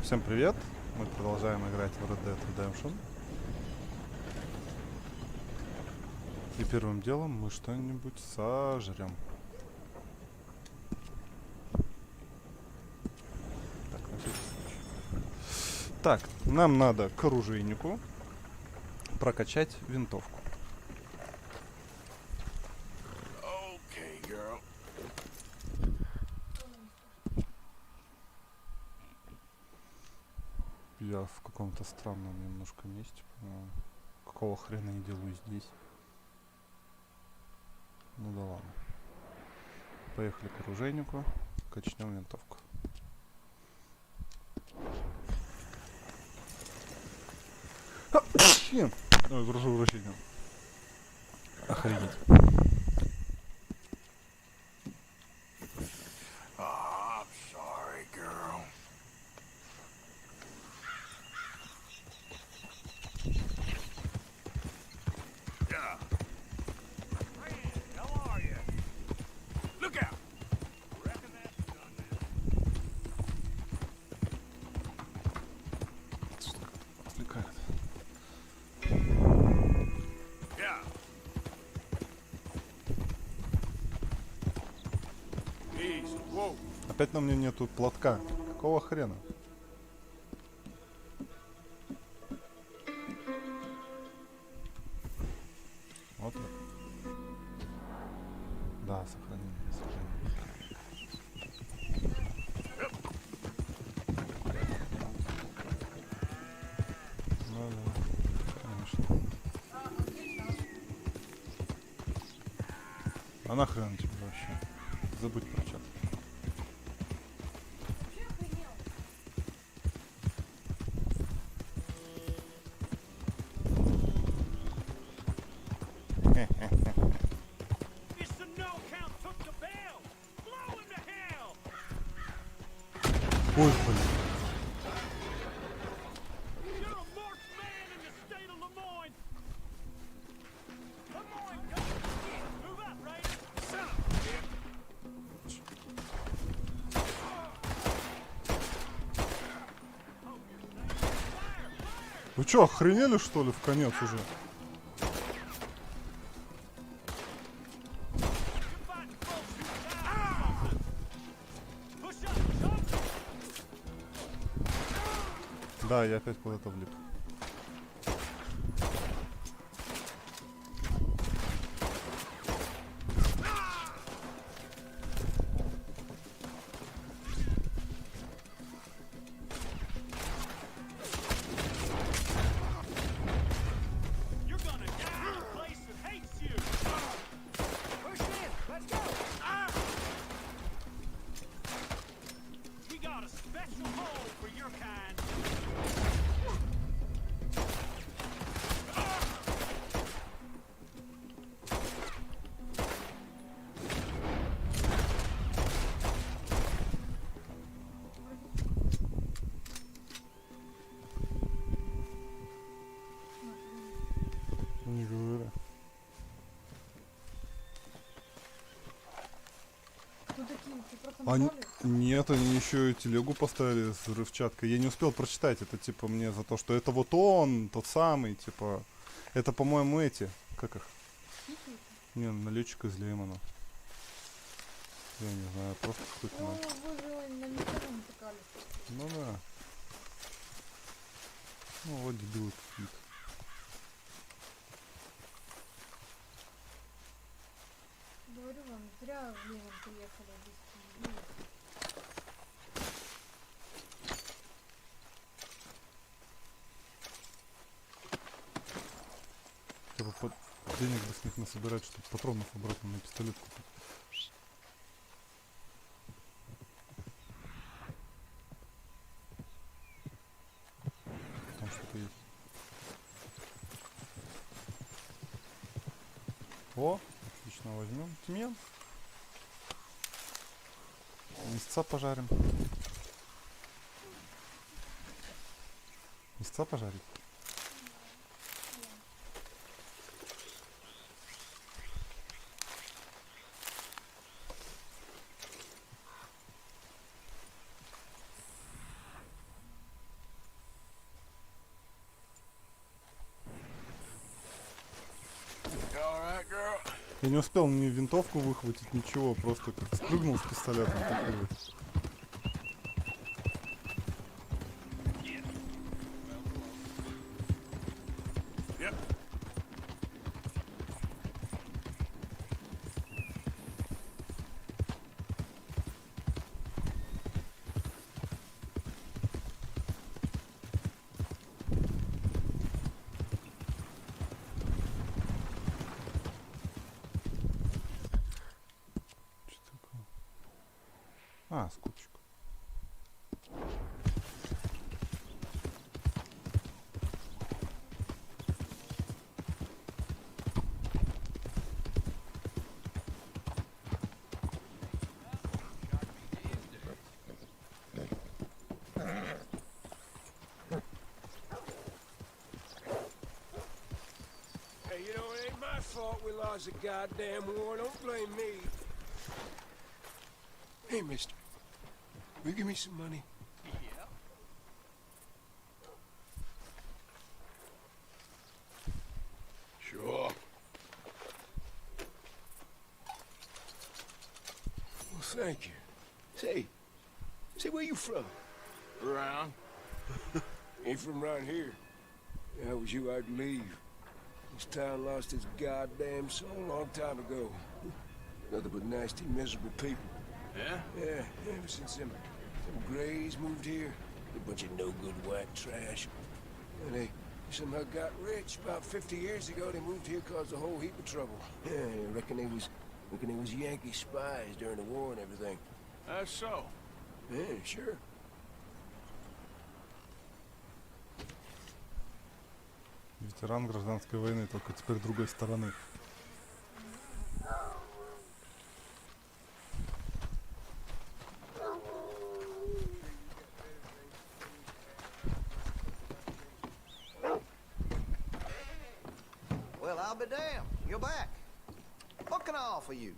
Всем привет! Мы продолжаем играть в Red Dead Redemption. И первым делом мы что-нибудь сожрем. Так, на всякий случай. Так, нам надо к оружейнику прокачать винтовку. Я в каком-то странном немножко месте, по-моему. Какого хрена я делаю здесь? Ну да ладно. Поехали к оружейнику, качнем винтовку. Ой, прошу прощения. Охренеть. Опять на мне нету платка. Какого хрена? Вот так. Да, сохранение, Ну да, конечно. А нахрен тебе вообще? Забудь про чат. Ой, блин. Вы чё, охренели что ли в конец уже? Да, я опять куда-то влип. Не говорю. Нет, они еще и телегу поставили с взрывчаткой. Я не успел прочитать. Это типа мне за то, что это вот он, тот самый, типа. Это, по-моему, эти. Как их? Не, налетчик из Леймана. Я не знаю, просто какой-то. Ну да. Ну вот дебилы какие-то. Говорю вам, зря в Левом приехали без. Типа денег бы с них насобирать, чтобы патронов обратно на пистолет купить. Там что-то есть. О, отлично, возьмем. Тимьян. Мясца пожарим. Мясца пожарить. Я не успел ни винтовку выхватить, ничего, просто как спрыгнул с пистолетом. Такой вот. Что такое? А, скупчик. Hey, you know, it ain't my fault we lost the goddamn war. Don't blame me. Hey, mister. Will you give me some money? Yeah. Sure. Well, thank you. Say, where you from? Around. Ain't from around here. If I was you, I'd leave. This town lost its goddamn soul a long time ago. Nothing but nasty, miserable people. Yeah? Yeah, ever since them Greys moved here, a bunch of no-good white trash. And they somehow got rich. About 50 years ago, they moved here, caused a whole heap of trouble. Yeah, I reckon they was Yankee spies during the war and everything. That's so. Yeah, sure. Ветеран гражданской войны, только теперь другой стороны. Well, I'll be damned. You're back. What can I offer you?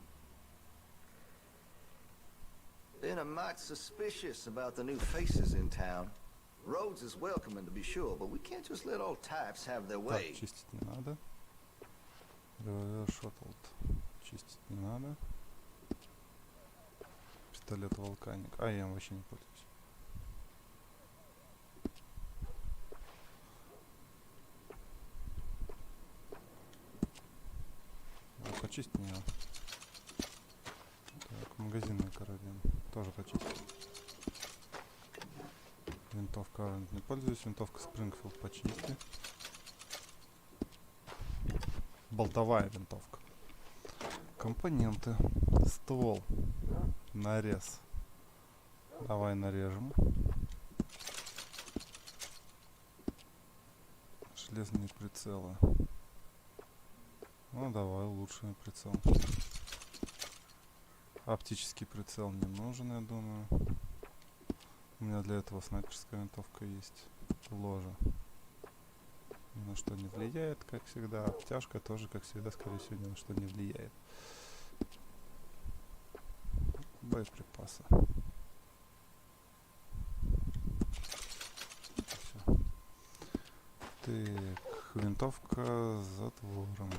Been a mite suspicious about the new faces in town. Rhodes is welcoming, to be sure, but we can't just let old types have their Так, way. чистить не надо. Револьвер Шоттлд. Чистить не надо. Пистолет Волканик. А, я им вообще не пользуюсь. Почистить не надо. Так, магазинный карабин. Тоже почистить. Винтовка Арент не пользуюсь. Винтовка Спрингфилд почисти. Болтовая винтовка. Компоненты. Ствол. Нарез. Давай нарежем. Железные прицелы. Ну давай улучшим прицел. Оптический прицел не нужен, я думаю. У меня для этого снайперская винтовка есть. Ложа. Ни на что не влияет, как всегда. Обтяжка тоже, как всегда, скорее всего, ни на что не влияет. Боеприпасы. Всё. Так, винтовка с затвором.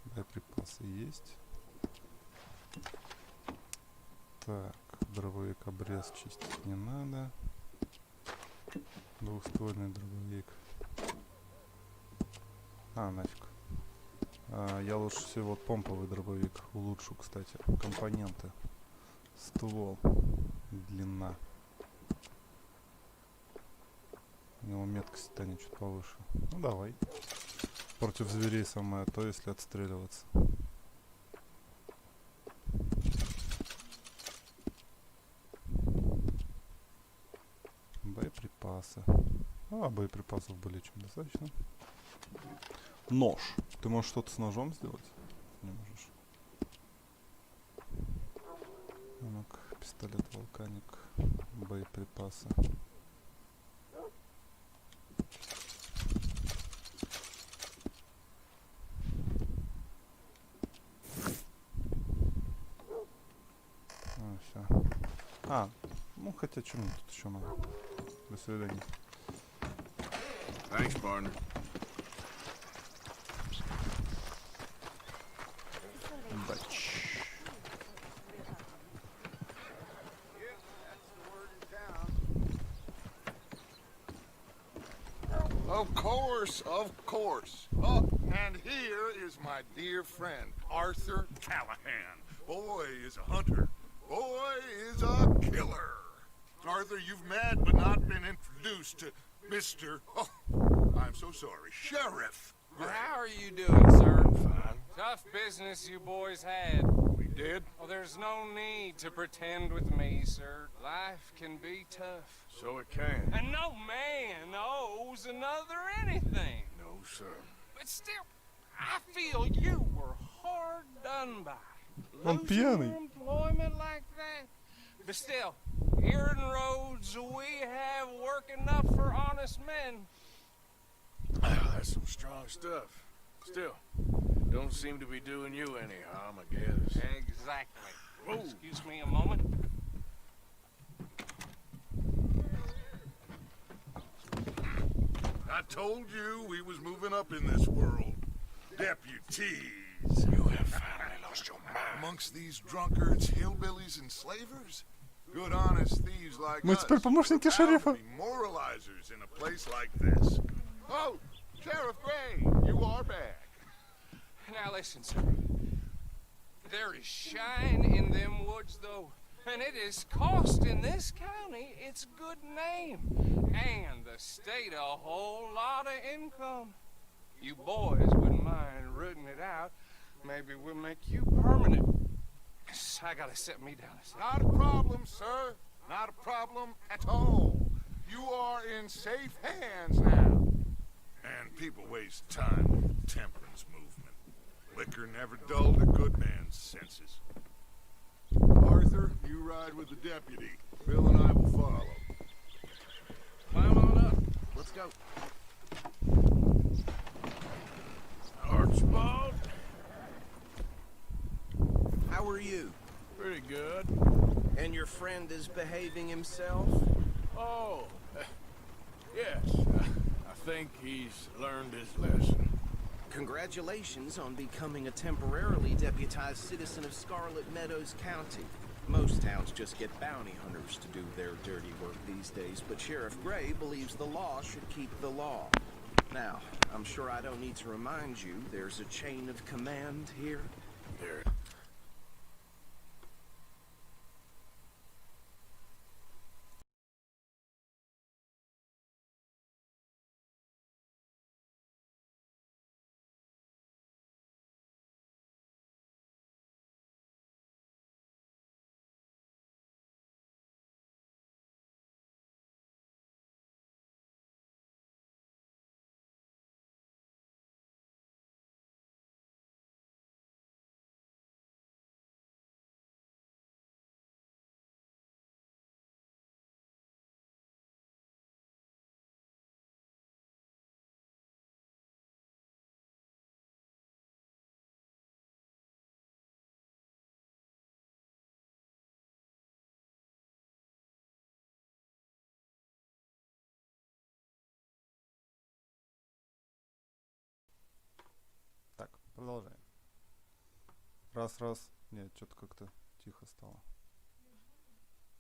Боеприпасы есть. Так, дробовик обрез чистить не надо. Двухствольный дробовик. А, нафиг. Я лучше всего помповый дробовик улучшу, кстати. Компоненты. Ствол. Длина. У него меткость станет чуть повыше. Ну давай. Против зверей самое то, если отстреливаться. Боеприпасы. А, боеприпасов более чем достаточно. Нож. Ты можешь что-то с ножом сделать? Не можешь. Ну-ка, пистолет Волканик. Боеприпасы. Все. А, ну хотя что мне тут еще надо. До свидания. Thanks, partner. Of course, of course. Oh, and here is my dear friend, Arthur Callahan. Boy is a hunter. Boy is a killer. Arthur, you've met but not been introduced to Mr. Oh, I'm so sorry, Sheriff Gray. How are you doing, sir? Fine. Tough business you boys had. We did? Well, there's no need to pretend with me, sir. Life can be tough. So it can. And no man owes another anything. No, sir. But still, I feel you were hard done by. Он Losing пьяный. your employment like that. But still, here in Rhodes, we have work enough for honest men. That's some strong stuff. Still, don't seem to be doing you any harm, I guess. Exactly. Excuse me a moment. I told you we was moving up in this world. Deputies. You have finally lost your mind. Amongst these drunkards, hillbillies, and slavers? Good honest thieves like Мы us. теперь помощники are bound to шерифа. be moralizers in a place like this. Oh, Sheriff Gray, you are back. Now listen, sir. There is shine in them woods, though, and it is costing this county its good name, and the state a whole lot of income. You boys wouldn't mind rooting it out. Maybe we'll make you permanent. I gotta set me down a second. Not a problem, sir. Not a problem at all. You are in safe hands now. And people waste time with the temperance movement. Liquor never dulled a good man's senses. Arthur, you ride with the deputy. Bill and I will follow. Climb on up. Let's go. Archibald? How are you? Pretty good. And your friend is behaving himself? Oh, yes. I think he's learned his lesson. Congratulations on becoming a temporarily deputized citizen of Scarlet Meadows County. Most towns just get bounty hunters to do their dirty work these days, but Sheriff Gray believes the law should keep the law. Now, I'm sure I don't need to remind you, there's a chain of command here. There. Так, продолжаем. Раз. Нет, что-то как-то тихо стало.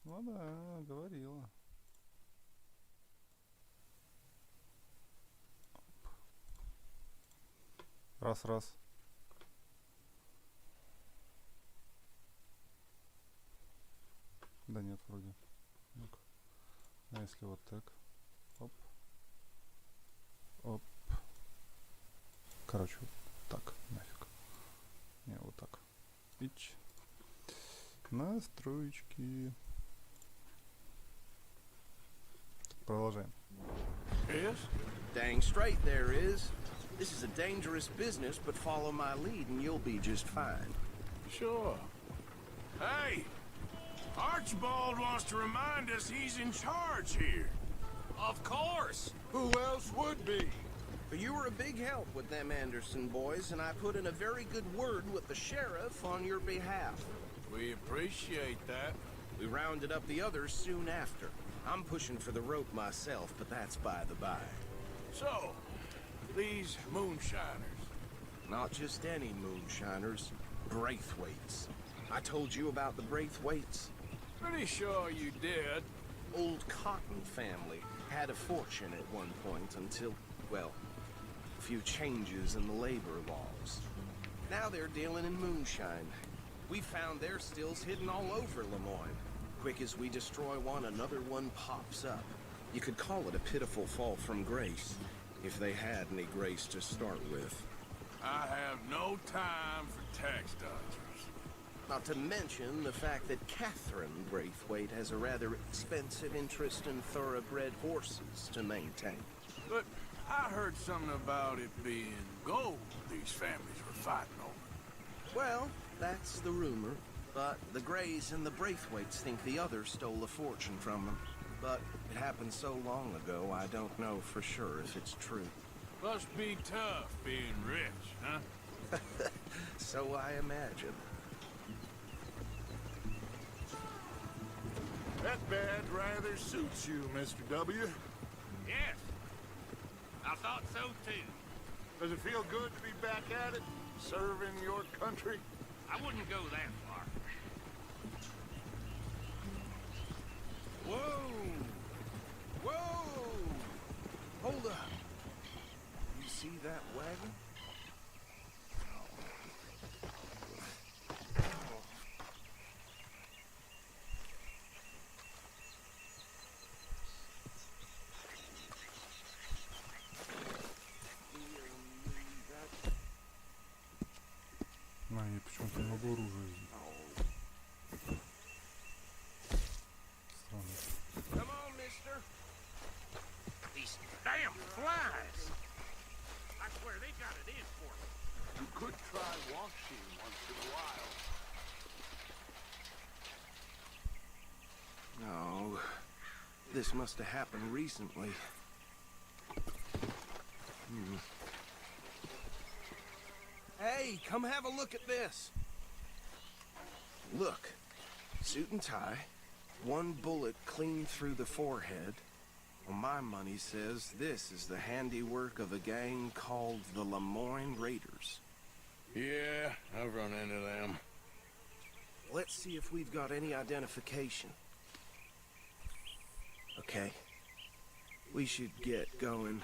Ну да, говорила. Раз. Да нет, вроде. Ну-ка. А если вот так? Оп. Оп. Короче, вот так, нафиг. Не, вот так. Ич. Настроечки. Продолжаем. Yes? Dang straight there is. This is a dangerous business, but follow my lead and you'll be just fine. Sure. Hey! Archibald wants to remind us he's in charge here. Of course. Who else would be? But you were a big help with them Anderson boys, and I put in a very good word with the sheriff on your behalf. We appreciate that. We rounded up the others soon after. I'm pushing for the rope myself, but that's by the by. So, these moonshiners. Not just any moonshiners, Braithwaites. I told you about the Braithwaites. Pretty sure you did. Old Cotton family had a fortune at one point until, well, a few changes in the labor laws. Now they're dealing in moonshine. We found their stills hidden all over Lemoyne. Quick as we destroy one, another one pops up. You could call it a pitiful fall from grace, if they had any grace to start with. I have no time for tax dodgers. Not to mention the fact that Catherine Braithwaite has a rather expensive interest in thoroughbred horses to maintain. But I heard something about it being gold these families were fighting over. Well, that's the rumor. But the Greys and the Braithwaites think the others stole a fortune from them. But it happened so long ago, I don't know for sure if it's true. Must be tough being rich, huh? So I imagine. That badge rather suits you, Mr. W. Yes, I thought so too. Does it feel good to be back at it, serving your country? I wouldn't go that far. Whoa! Whoa! Hold up. You see that wagon? А, я почему-то не могу оружие взять. Странно. Come on, mister. These damn flies! I swear they got it in for me. You could try washing once in a while. No. This must have happened recently. Hey, come have a look at this. Look. Suit and tie. One bullet clean through the forehead. Well, my money says this is the handiwork of a gang called the Lemoyne Raiders. Yeah, I've run into them. Let's see if we've got any identification. Okay. We should get going.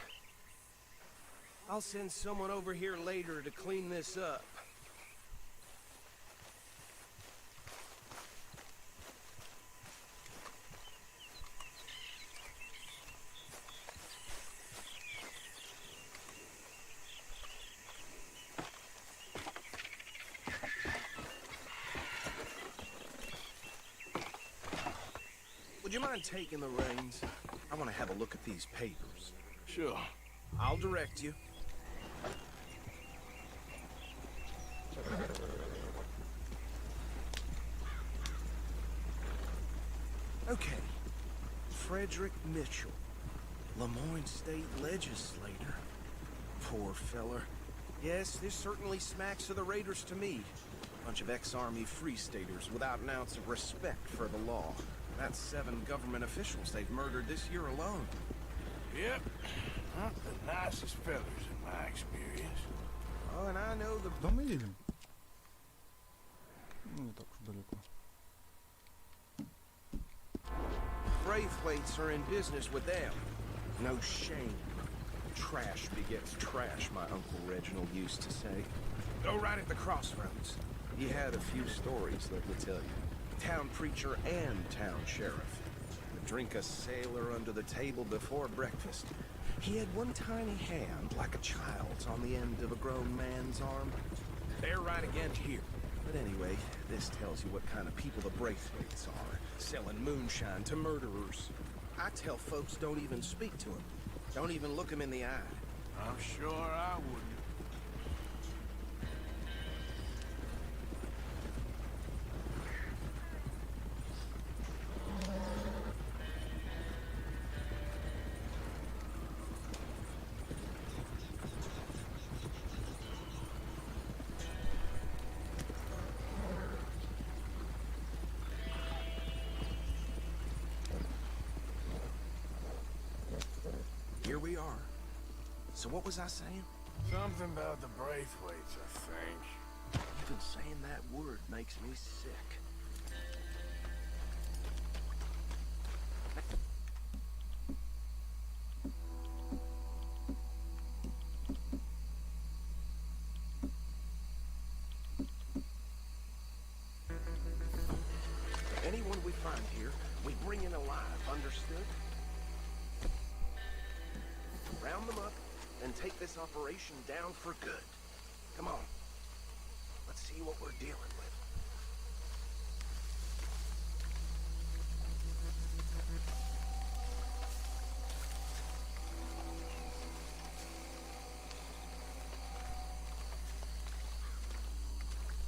I'll send someone over here later to clean this up. Would you mind taking the reins? I want to have a look at these papers. Sure. I'll direct you. Okay. Frederick Mitchell, Lemoyne State Legislator. Poor feller. Yes, this certainly smacks of the Raiders to me. Bunch of ex-Army Free Staters without an ounce of respect for the law. That's 7 government officials they've murdered this year alone. Yep. Not the nicest fellas in my experience. Oh, and I know the... Куда мы едем? Ну, не так уж далеко. Braithwaites are in business with them. No shame. Trash begets trash, my Uncle Reginald used to say. Go right at the crossroads. He had a few stories, let me tell you. Town preacher and town sheriff. Would drink a sailor under the table before breakfast. He had one tiny hand, like a child's, on the end of a grown man's arm. They're right again here. But anyway, this tells you what kind of people the Braithwaites are. Selling moonshine to murderers. I tell folks don't even speak to them. Don't even look them in the eye. I'm sure I wouldn't. Here we are. So what was I saying? Something about the Braithwaites, I think. Even saying that word makes me sick. take this operation down for good. Come on. Let's see what we're dealing with.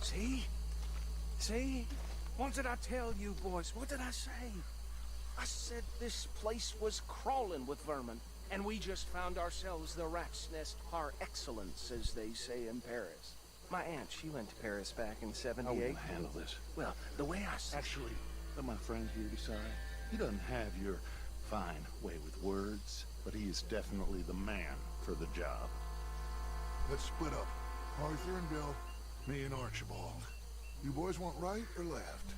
See? See? What did I tell you, boys? What did I say? I said this place was crawling with vermin, and we just found ourselves the rat's nest par excellence, as they say in Paris. My aunt, she went to Paris back in I '78. won't handle this. Well, the way I see Actually, let my friend here decide. He doesn't have your fine way with words, but he is definitely the man for the job. Let's split up. Arthur and Bill, me and Archibald. You boys want right or left?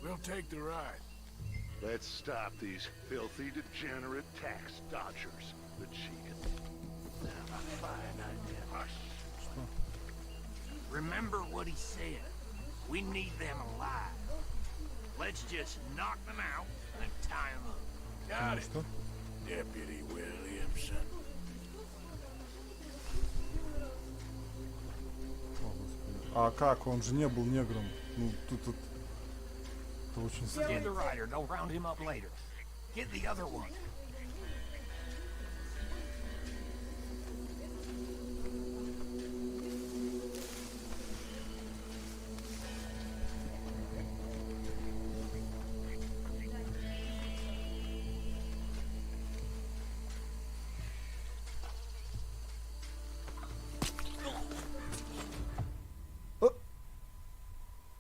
We'll take the ride. Let's stop these filthy, degenerate tax dodgers. The cheek. Now, a fine idea. Hush. Remember what he said. We need them alive. Let's just knock them out and tie them up. Got it, Что? Deputy Williamson. О, господи. А как? Он же не был негром. Ну, тут это очень Get странно. the rider. They'll round him up later. Get the other one.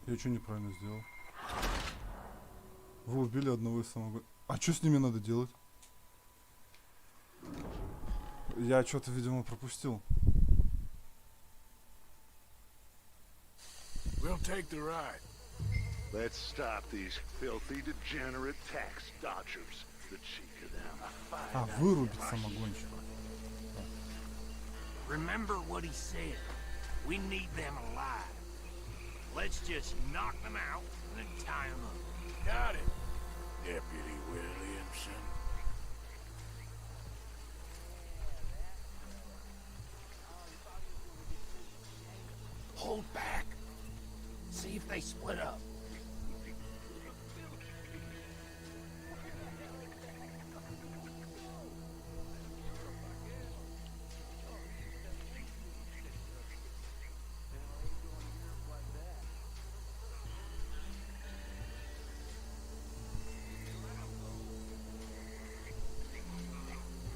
Я что неправильно сделал? Вы убили одного из самого... А что с ними надо делать? Я что-то, видимо, пропустил. We'll take the ride. Let's stop these filthy, degenerate tax dodgers. The cheek of them. А, вырубить самогонщика. Remember what he said. We need them alive. Let's just knock them out and then tie them up. Got it, Deputy Williamson. Hold back. See if they split up.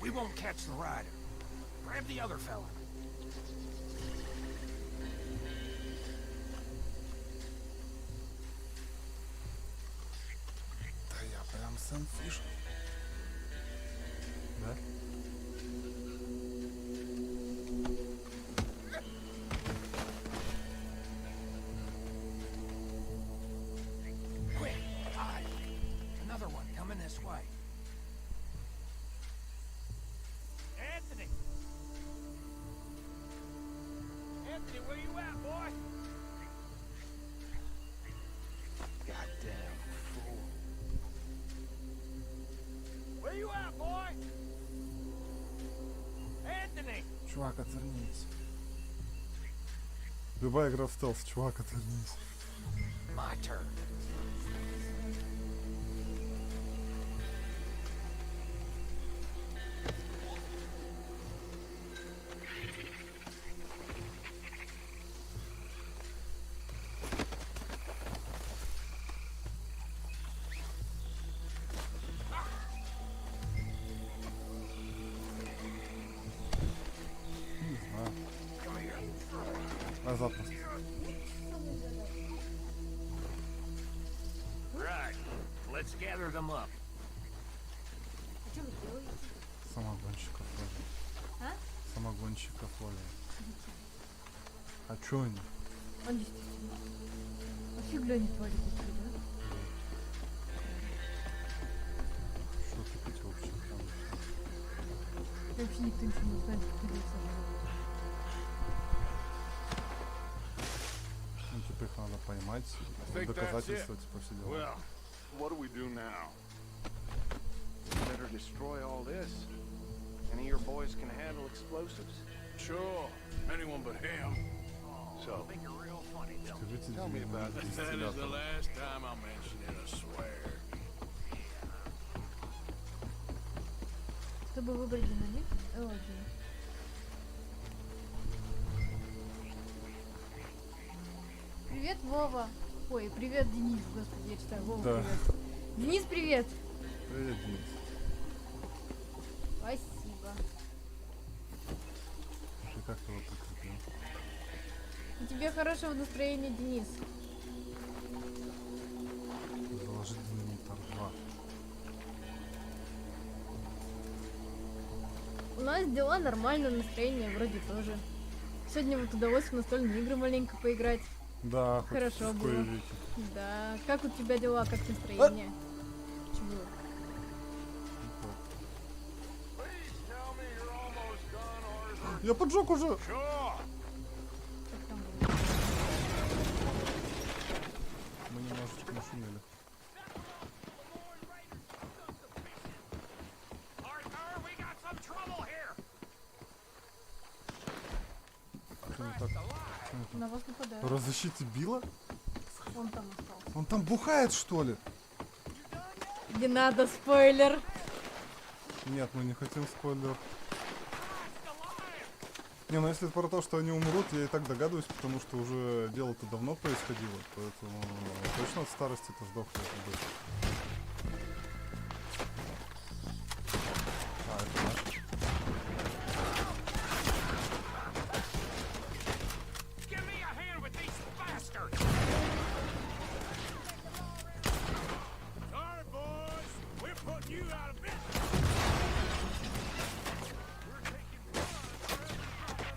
We won't catch the rider. Grab the other fella. Да я прям Сэм Фиш. Да? Quick, hide. Another one coming this way. Anthony! Anthony, where you at, boy? Goddamn fool. Where you at, boy? Anthony! Чувак, отвернись. Любая игра в стелс, чувак, отвернись. My turn. Не знаю. Назад просто. Right. Let's gather them up. А что вы делаете? Самогонщиков ловим. А? Самогонщиков ловим. А чё они? Он действительно. Вообще глянет твари такие, да? Что ты вообще там? И вообще никто ничего не знает, как люди сажают. Ну, типа их надо поймать, think доказательства, that's it. типа все дела. Well, what do we do now? better destroy all this. Any of your boys can handle explosives? Sure. Anyone but him. So, Скажите, tell me about That is the last time I mention it, I swear. Чтобы выбрать динамит, L1. Привет, Вова. Ой, привет, Денис. Господи, я читаю. Вова, Да. привет. Денис, привет. Привет, Денис. Спасибо. Слушай, как ты вот прикрепил? У тебя хорошего настроения, Денис. Заложить динамитор 2. У нас дела нормально, настроение вроде тоже. Сегодня вот удалось в настольные игры маленько поиграть. Да, хоть Хорошо в было. кои веки. Да. Как у тебя дела, как настроение? Чего? Я поджег уже. Как там было? Мы немножечко нашумели. Что не так? Что не так? На вас нападают. Разыщите Билла? Он там остался. Он там бухает, что ли? Не надо, спойлер. Нет, мы не хотим спойлер. Не, ну если про то, что они умрут, я и так догадываюсь, потому что уже дело-то давно происходило, поэтому точно от старости-то сдохнет будет. А, это наш.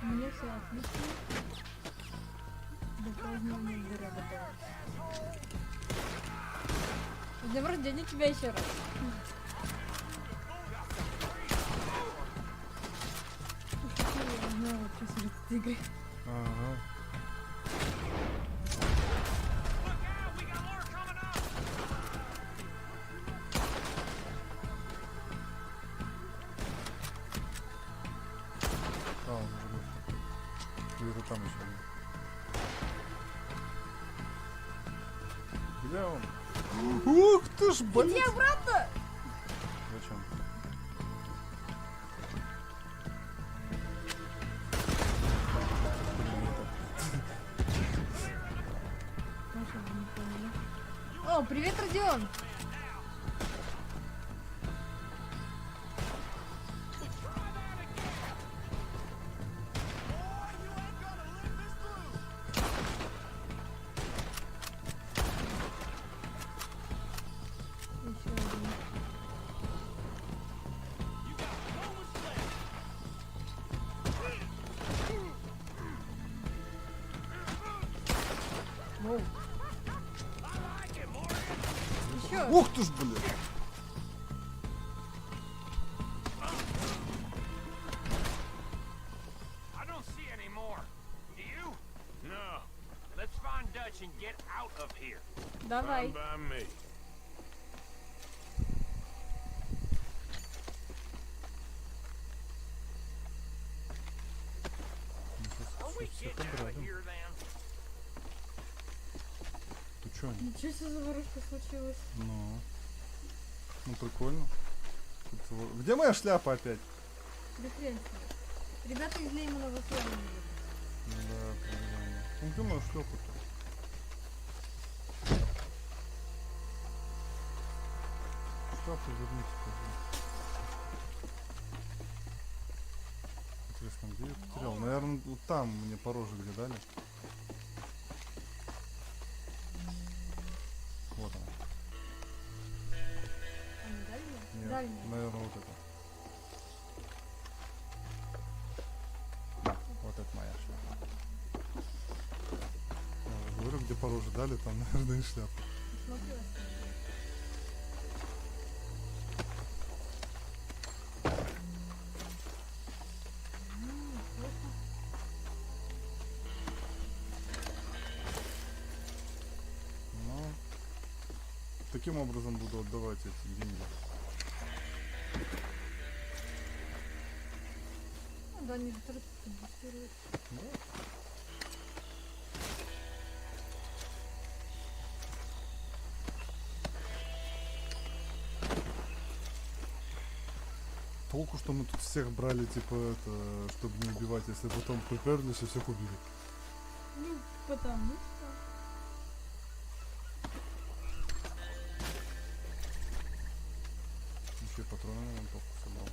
У меня все отлично. До празднования дыра готовится. С днем рождения тебя еще раз. Я знаю вообще сюжет этой игры. Ага. А, он уже готов. Где-то там еще один. Где он? Ух ты ж, блин! Иди обратно! Зачем? Маша, вы не поняли. О, привет, Родион! Еще один. Воу. Еще. Ух ты ж, блин! I don't see any more. Do you? No. Let's find Dutch and get out of here. Давай. Fine by me. Are we Сейчас всех getting out of обрадуем. here then? Ты чё? Ничего себе заварушка случилась. Ну прикольно. Где моя шляпа опять? Прикрепься. Ребята из Леймана вас явно не любят. Да, правильно. Ну где мою шляпу-то? Шляпу верните, пожалуйста. Интересно, где я потерял? Наверное, вот там мне по роже где дали. Вот она. Они дальние? Нет, Дальние. наверное, вот это. Да, вот это моя шляпа. Я же говорю, где по роже дали, там, наверное, и шляпа. Смотри, Ну, таким образом буду отдавать эти деньги. Да, они же транспортируют. Толку, что мы тут всех брали, типа, это, чтобы не убивать, если потом приперлись и всех убили. Ну, потому что... Еще патроны на винтовку собрал.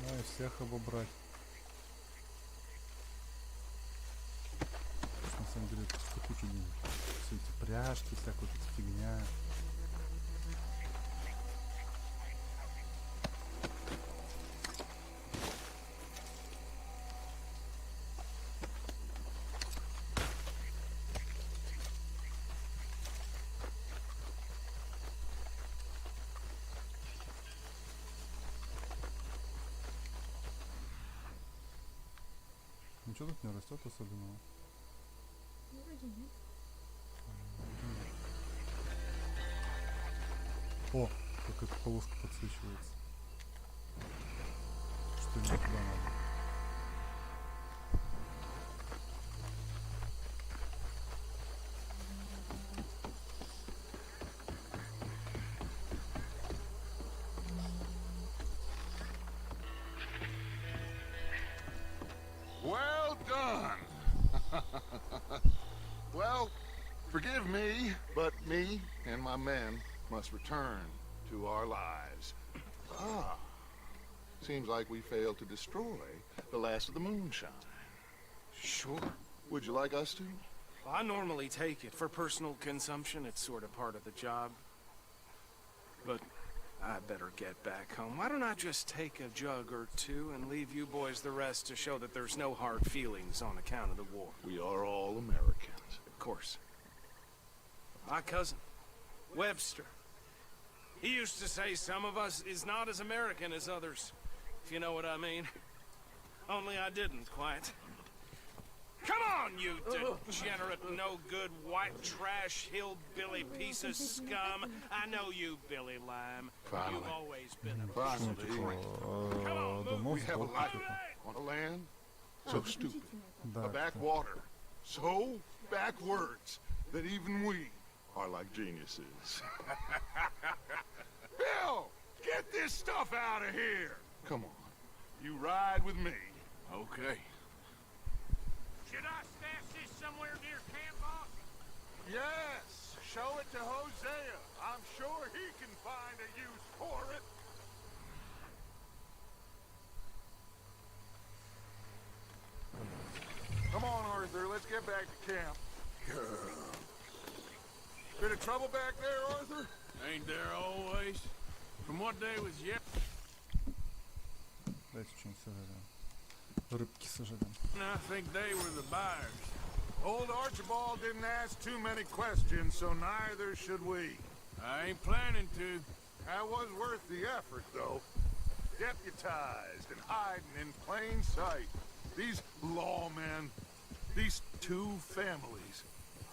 Ну и всех обобрать. На самом деле это что куча денег. Все эти пряжки, всякая вот эта фигня. Ничего тут не растет особенного. Ну, вроде нет. О, как эта полоска подсвечивается. Что мне туда надо? Well done. Well, forgive me, but me and my men must return to our lives. Ah, seems like we failed to destroy the last of the moonshine. Sure. Would you like us to? I normally take it for personal consumption. It's sort of part of the job. But I better get back home. Why don't I just take a jug or two and leave you boys the rest to show that there's no hard feelings on account of the war? We are all Americans. Of course. My cousin, Webster. He used to say some of us is not as American as others, if you know what I mean. Only I didn't quite. Come on, you degenerate, no-good, white trash, hillbilly piece of scum. I know you, Billy Lime. Finally. You've always been a Finally. piece of crap. We have a life on a land so stupid, a backwater so backwards that even we are like geniuses. Bill, get this stuff out of here. Come on, you ride with me. Okay. Should I stash this somewhere near camp, boss? Yes, show it to Hosea. I'm sure he can find a use for it. Come on, Arthur, let's get back to camp. Bit of trouble back there, Arthur? Ain't there always? From what day was yet? Дайте что-нибудь сожрем. Рыбки сожрем. I think they were the buyers. Old Archibald didn't ask too many questions, so neither should we. I ain't planning to. That was worth the effort, though. Deputized and hiding in plain sight. These lawmen, these two families.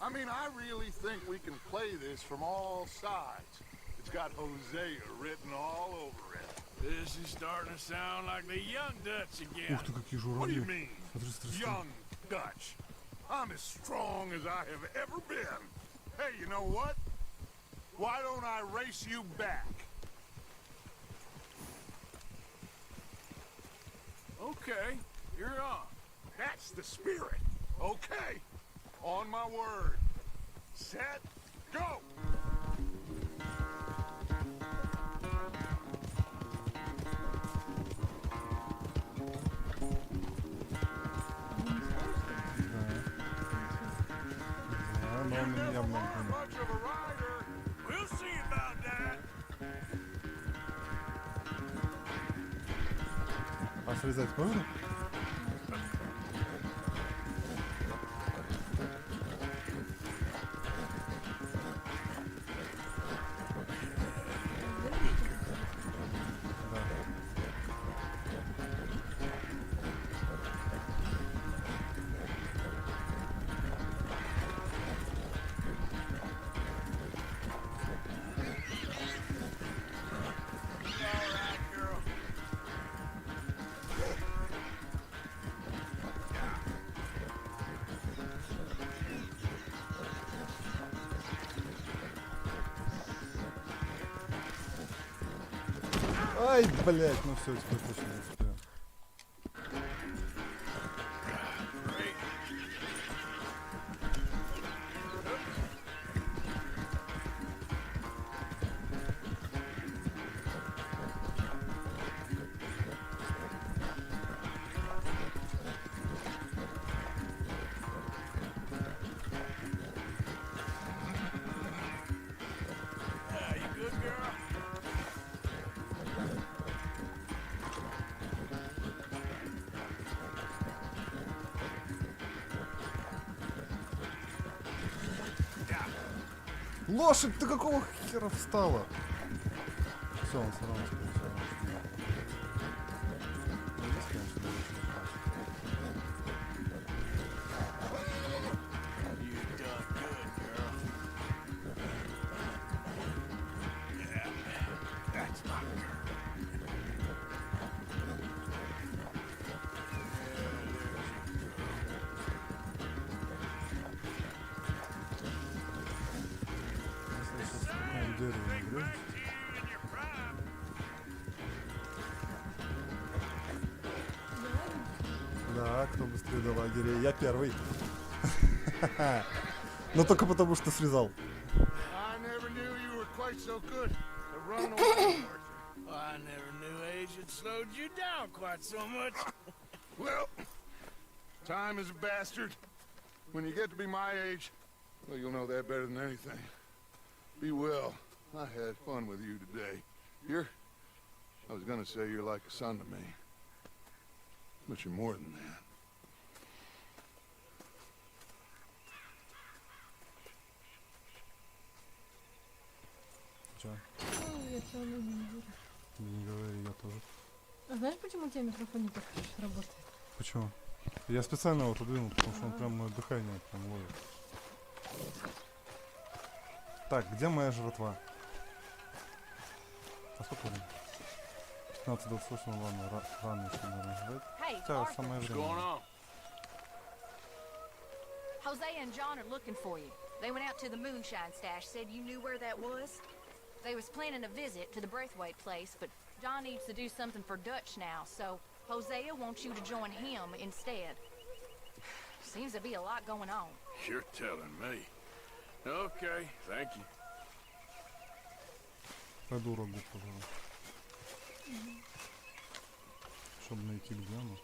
I mean, I really think we can play this from all sides. It's got Hosea written all over it. This is starting to sound like the young Dutch again. Ух ты, какие What do you журавли. mean, Смотри, смотри, смотри. young Dutch? I'm as strong as I have ever been. Hey, you know what? Why don't I race you back? Okay, you're on. That's the spirit. Okay. On my word. Set. Go! Да, но он меня Never много. were much of a rider. We'll see about that. А срезать можно? Ай, блядь, ну все, теперь точно не успею. You good, girl? Лошадь, ты какого хера встала? Все, он все равно скорее всего, ну, здесь, конечно, не очень You done good, girl. Yeah, that's my girl. Если сейчас какое-нибудь дерево не врежешь. Да, кто быстрее до лагеря? Я первый. Но только потому, что срезал. I never knew you were quite so good at running away, Arthur. I never knew age had slowed you down quite so much. Well, time is a bastard. When you get to be my age, well, you'll know that better than anything. Be well. I had fun with you today. I was gonna say you're like a son to me. But you're more than that. Че? Я целую неделю. Не говори, я тоже. А знаешь, почему у тебя микрофон не так хорошо работает? Почему? Я специально его отодвинул, потому что он прям мое дыхание прям ловит. Так, где моя жратва? А сколько времени? 15:28, ладно, рано еще надо жрать. Хотя самое What's going время. on? Jose and John are looking for you. They went out to the moonshine stash, said you knew where that was. They was planning a visit to the Braithwaite place, but John needs to do something for Dutch now, so Hosea wants you to join him instead. Seems to be a lot going on. You're telling me. Okay, thank you. Пойду рагу, пожалуйста. Чтобы найти где она.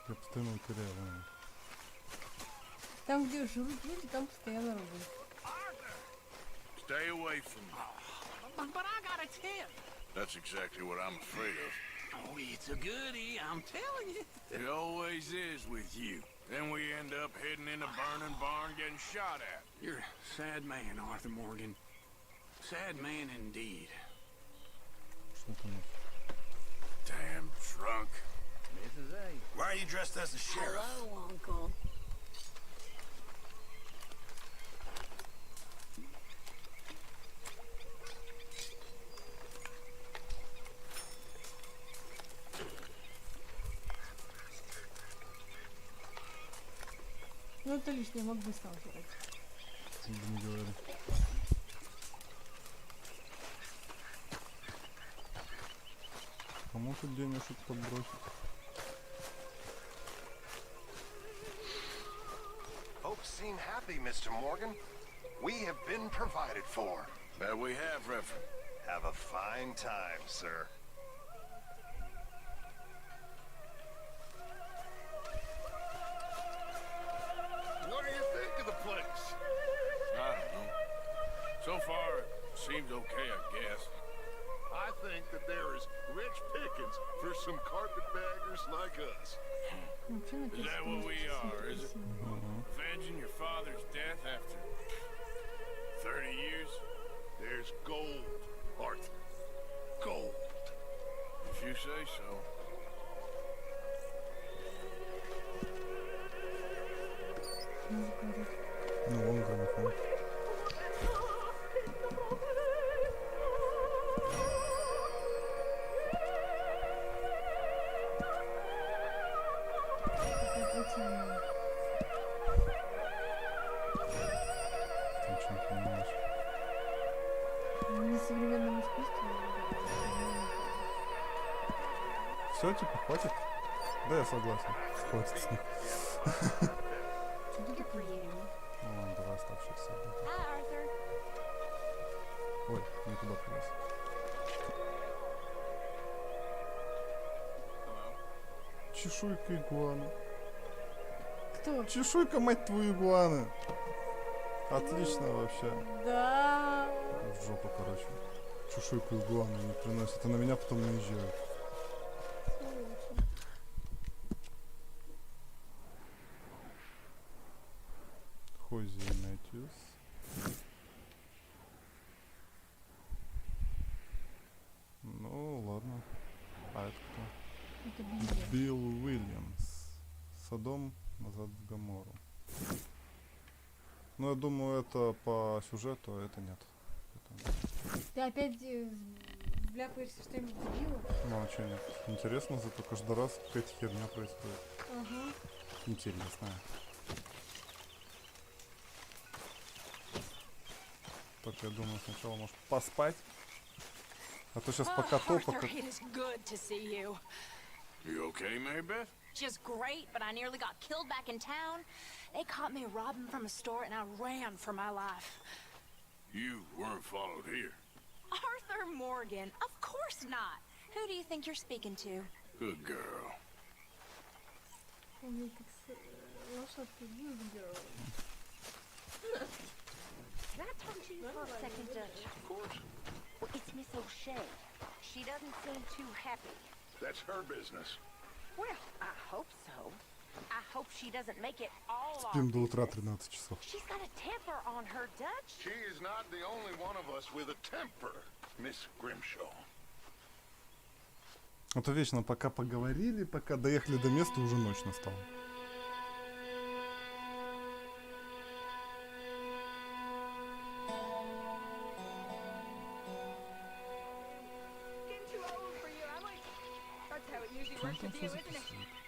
Я постоянно теряю время. Там, где жрут люди, там постоянно рубят. Stay away from me. But I got a tip. That's exactly what I'm afraid of. Oh, it's a goodie, I'm telling you. It always is with you. Then we end up heading in a burning barn getting shot at. You're a sad man, Arthur Morgan. Sad man indeed. Что там? Damn drunk. Mrs. A. Why are you dressed as the sheriff? Hello, Uncle. Ну это лишнее, мог бы сам жрать. Не говори. Кому тут денежек подбросить? Folks seem happy, Mr. Morgan. We have been provided for. That we have, Reverend. Have a fine time, sir. What do you think of the place? I don't know. So far, it seems okay, I guess. I think that there is rich pickings for some carpetbaggers like us. Вообще Is that what we are, is it? Avenging your father's death after 30 years? There's gold, Arthur. Gold. If you say so. Ну, вон граммофон. Ты что не понимаешь? На современном искусстве. Все, типа, хватит? Да, я согласен. Хватит с них. Ну ладно, давай оставшиеся. Ой, не туда принес. Чешуйка игуаны. Кто? Чешуйка, мать твою, игуаны. Отлично вообще. Да. В жопу, короче. Чешуйку игуаны не приносят, а на меня потом наезжают. Хози Мэтьюс. Ну, ладно. А это кто? Это Билли. Билл Уильямс. Содом назад в Гоморру. Ну, я думаю, это по сюжету, а это нет. Ты опять вляпаешься что-нибудь дебилом? Ну, а что нет? Интересно, зато каждый раз какая-то херня происходит. Ага. Интересная. Так, я думаю, сначала может поспать. А то сейчас пока то, пока... It is good to see you. You okay, Mary Beth? Just great, but I nearly got killed back in town. They caught me robbing from a store and I ran for my life. You weren't followed here. Arthur Morgan, of course not. Who do you think you're speaking to? Good girl. Они как лошадки. Good girl. Can I talk to you for a second, Dutch? Of course. Well, it's Miss O'Shea. She doesn't seem too happy. That's her business. Well, I hope so. I hope she doesn't make it all our Спим до утра business. 13 часов. She's got a temper on her, Dutch. She is not the only one of us with a temper, Miss Grimshaw. А то вечно пока поговорили, пока доехали до места, уже ночь настала. Getting too old for you, am I? That's how it usually works with you, isn't it?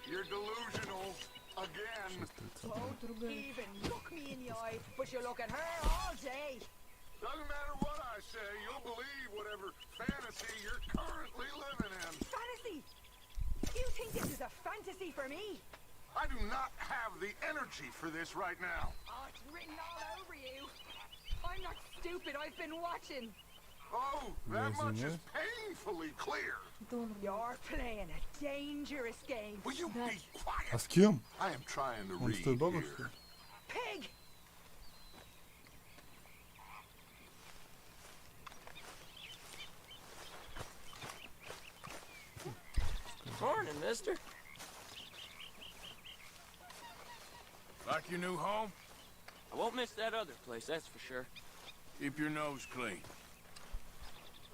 You're delusional again. Won't even look me in the eye, but you look at her all day. Doesn't matter what I say, you'll believe whatever fantasy you're currently living in. Fantasy! You think this is a fantasy for me? I do not have the energy for this right now. Oh, it's written all over you. I'm not stupid, I've been watching. Oh, that Yes, much yes. is painfully clear. You're playing a dangerous game. Will you be quiet? А с кем? I am trying to Он read с той бабой, что here. ли? Pig! Morning, mister. Like your new home? I won't miss that other place, that's for sure. Keep your nose clean.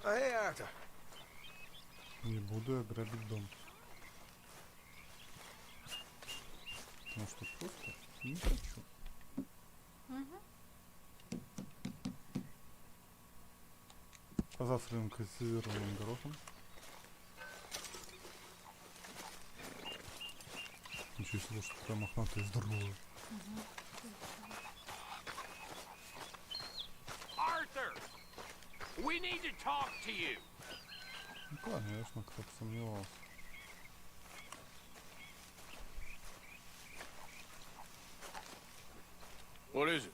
Oh, hey, Arthur. Не буду я грабить дом. Потому что просто не хочу. Позавтракаем консервированным горохом. Ничего себе, что такая мохнатая и здоровая. Arthur! We need to talk to you. Ну, конечно, кто бы сомневался. What is it?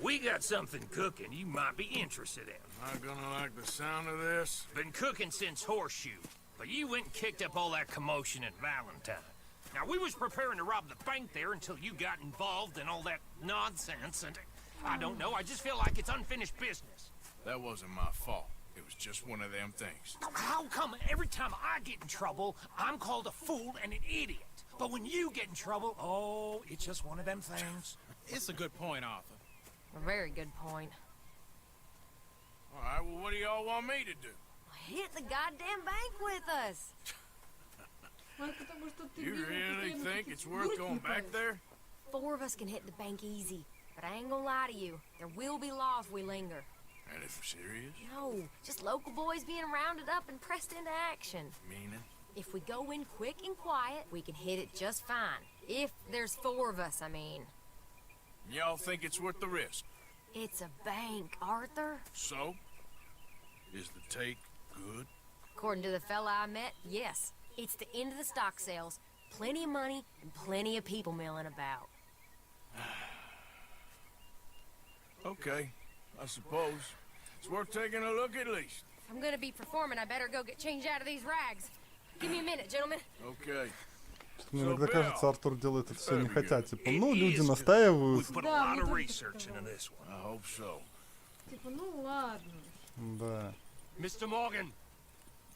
We got something cooking you might be interested in. Not gonna like the sound of this? Been cooking since Horseshoe, but you went and kicked up all that commotion at Valentine. Now, we was preparing to rob the bank there until you got involved in all that nonsense, and I don't know, I just feel like it's unfinished business. That wasn't my fault. It was just one of them things. How come every time I get in trouble, I'm called a fool and an idiot? But when you get in trouble, oh, it's just one of them things. It's a good point, Arthur. A very good point. All right, well, what do y'all want me to do? Hit the goddamn bank with us. You really think it's worth going back there? 4 of us can hit the bank easy, but I ain't gonna lie to you. There will be law if we linger. And if you're serious? No, just local boys being rounded up and pressed into action. Meaning? If we go in quick and quiet, we can hit it just fine. If there's 4 of us, I mean. Y'all think it's worth the risk? It's a bank, Arthur. So? Is the take good? According to the fella I met, yes. It's the end of the stock sales. Plenty of money and plenty of people milling about. Okay, I suppose. It's worth taking a look at least. If I'm gonna be performing, I better go get changed out of these rags. Give me a minute, gentlemen. Okay. Мне иногда кажется, Артур делает это все не хотя. Типа, ну, люди настаивают. Да, мне тоже так I hope so. Типа, ну ладно. Да. Mr. Morgan.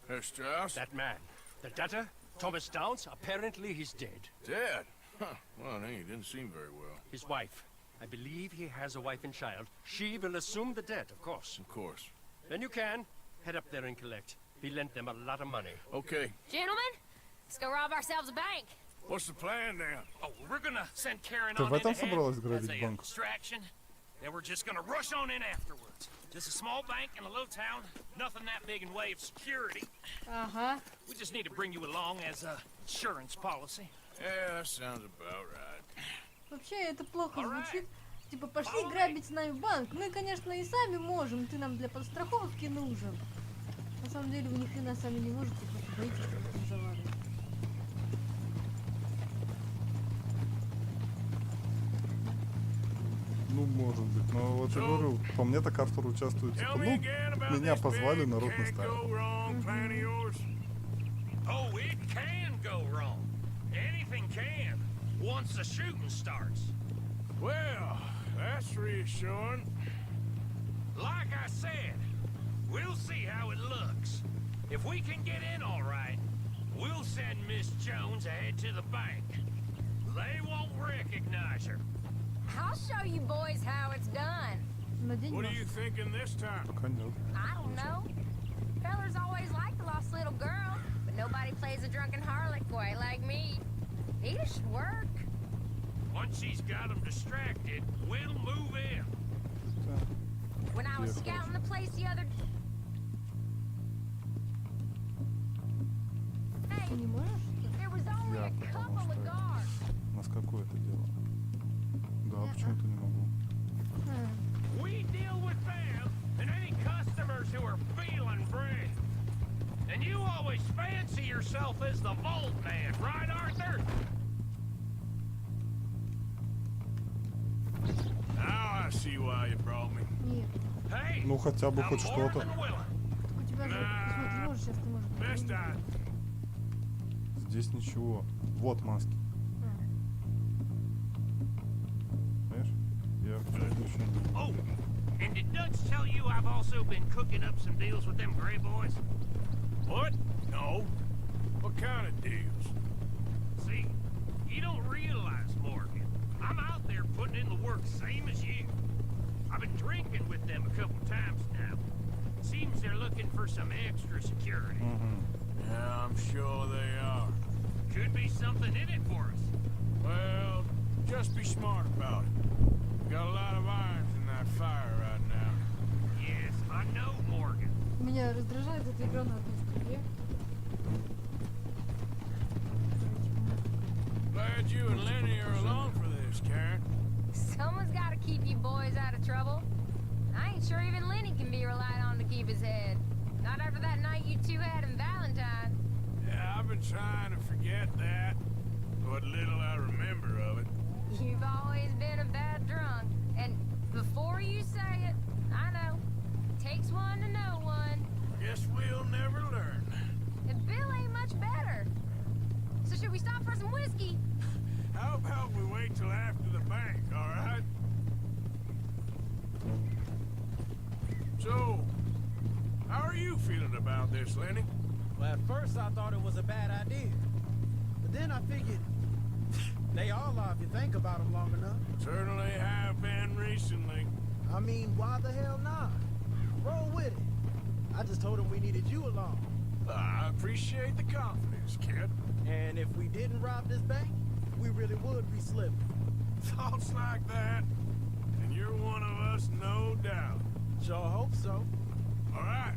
Herr Strauss? That man. The debtor, Thomas Downs, apparently he's dead. Dead? Huh. Well, he didn't seem very well. His wife. I believe he has a wife and child. She will assume the debt, of course. Of course. Then you can head up there and collect. We lent them a lot of money. Okay. Gentlemen, let's go rob ourselves a bank. What's the plan then? Oh, we're gonna send Karen Ты on в этом in ahead собралась as грабить a банк? distraction. Then we're just gonna rush on in afterwards. Just a small bank in a low town. Nothing that big in way of security. Ага. We just need to bring you along as a insurance policy. Yeah, that sounds about right. Вообще это плохо звучит. Типа, пошли грабить с нами банк. Мы, конечно, и сами можем. Ты нам для подстраховки нужен. На самом деле, вы ни хрена сами не можете, просто боитесь, что вы там завалите. Ну, может быть. Но вот я говорю, по мне так Артур участвует. Типа, ну, меня позвали, народ наставил. Oh, it can go wrong. Anything can. Once the shooting starts. Well, that's reassuring. Like I said, we'll see how it looks. If we can get in all right, we'll send Miss Jones ahead to the bank. They won't recognize her. I'll show you boys how it's done. What are you thinking this time? Пока нет. I don't know. Fellers always like the lost little girl, but nobody plays a drunken harlot quite like me. It should work. Once she's got them distracted, we'll move in. When I was scouting the place the other... Hey, Ты не можешь? there was only Я, a потому couple of что guards. у нас какое-то дело. Да, почему-то не могу. We deal with them and any customers who are feeling brave. And you always fancy yourself as the vault man, right, Arthur? Now I see why you brought me. Нет. Hey, Ну, хотя бы I'm хоть more что-то. than willing. У тебя же... Смотри, можешь, сейчас ты можешь. Best I... Здесь ничего. Вот маски. Знаешь? Я почему-то еще не... Oh, and did Dutch tell you I've also been cooking up some deals with them Gray boys? What? No. What kind of deals? See, you don't realize, Morgan. I'm out there putting in the work same as you. I've been drinking with them a couple times now. Seems they're looking for some extra security. Yeah, I'm sure they are. Could be something in it for us. Well, just be smart about it. We got a lot of irons in that fire right now. Yes, I know, Morgan. Меня раздражает эта игра на одной струе. Glad you and Lenny are along for this, Karen. Someone's got to keep you boys out of trouble. I ain't sure even Lenny can be relied on to keep his head. Not after that night you two had in Valentine. Yeah, I've been trying to forget that. What little I remember of it. You've always been a bad drunk. And before you say it, I know. Takes one to know one. Guess we'll never learn. And Bill ain't much better. So should we stop for some whiskey? How about we wait till after the bank, all right? So, how are you feeling about this, Lenny? Well, at first I thought it was a bad idea. But then I figured, they all are if you think about them long enough. Certainly have been recently. I mean, why the hell not? Roll with it. I just told him we needed you along. I appreciate the confidence, kid. And if we didn't rob this bank, we really would be slipping. Thoughts like that, and you're one of us, no doubt. Sure hope so. All right.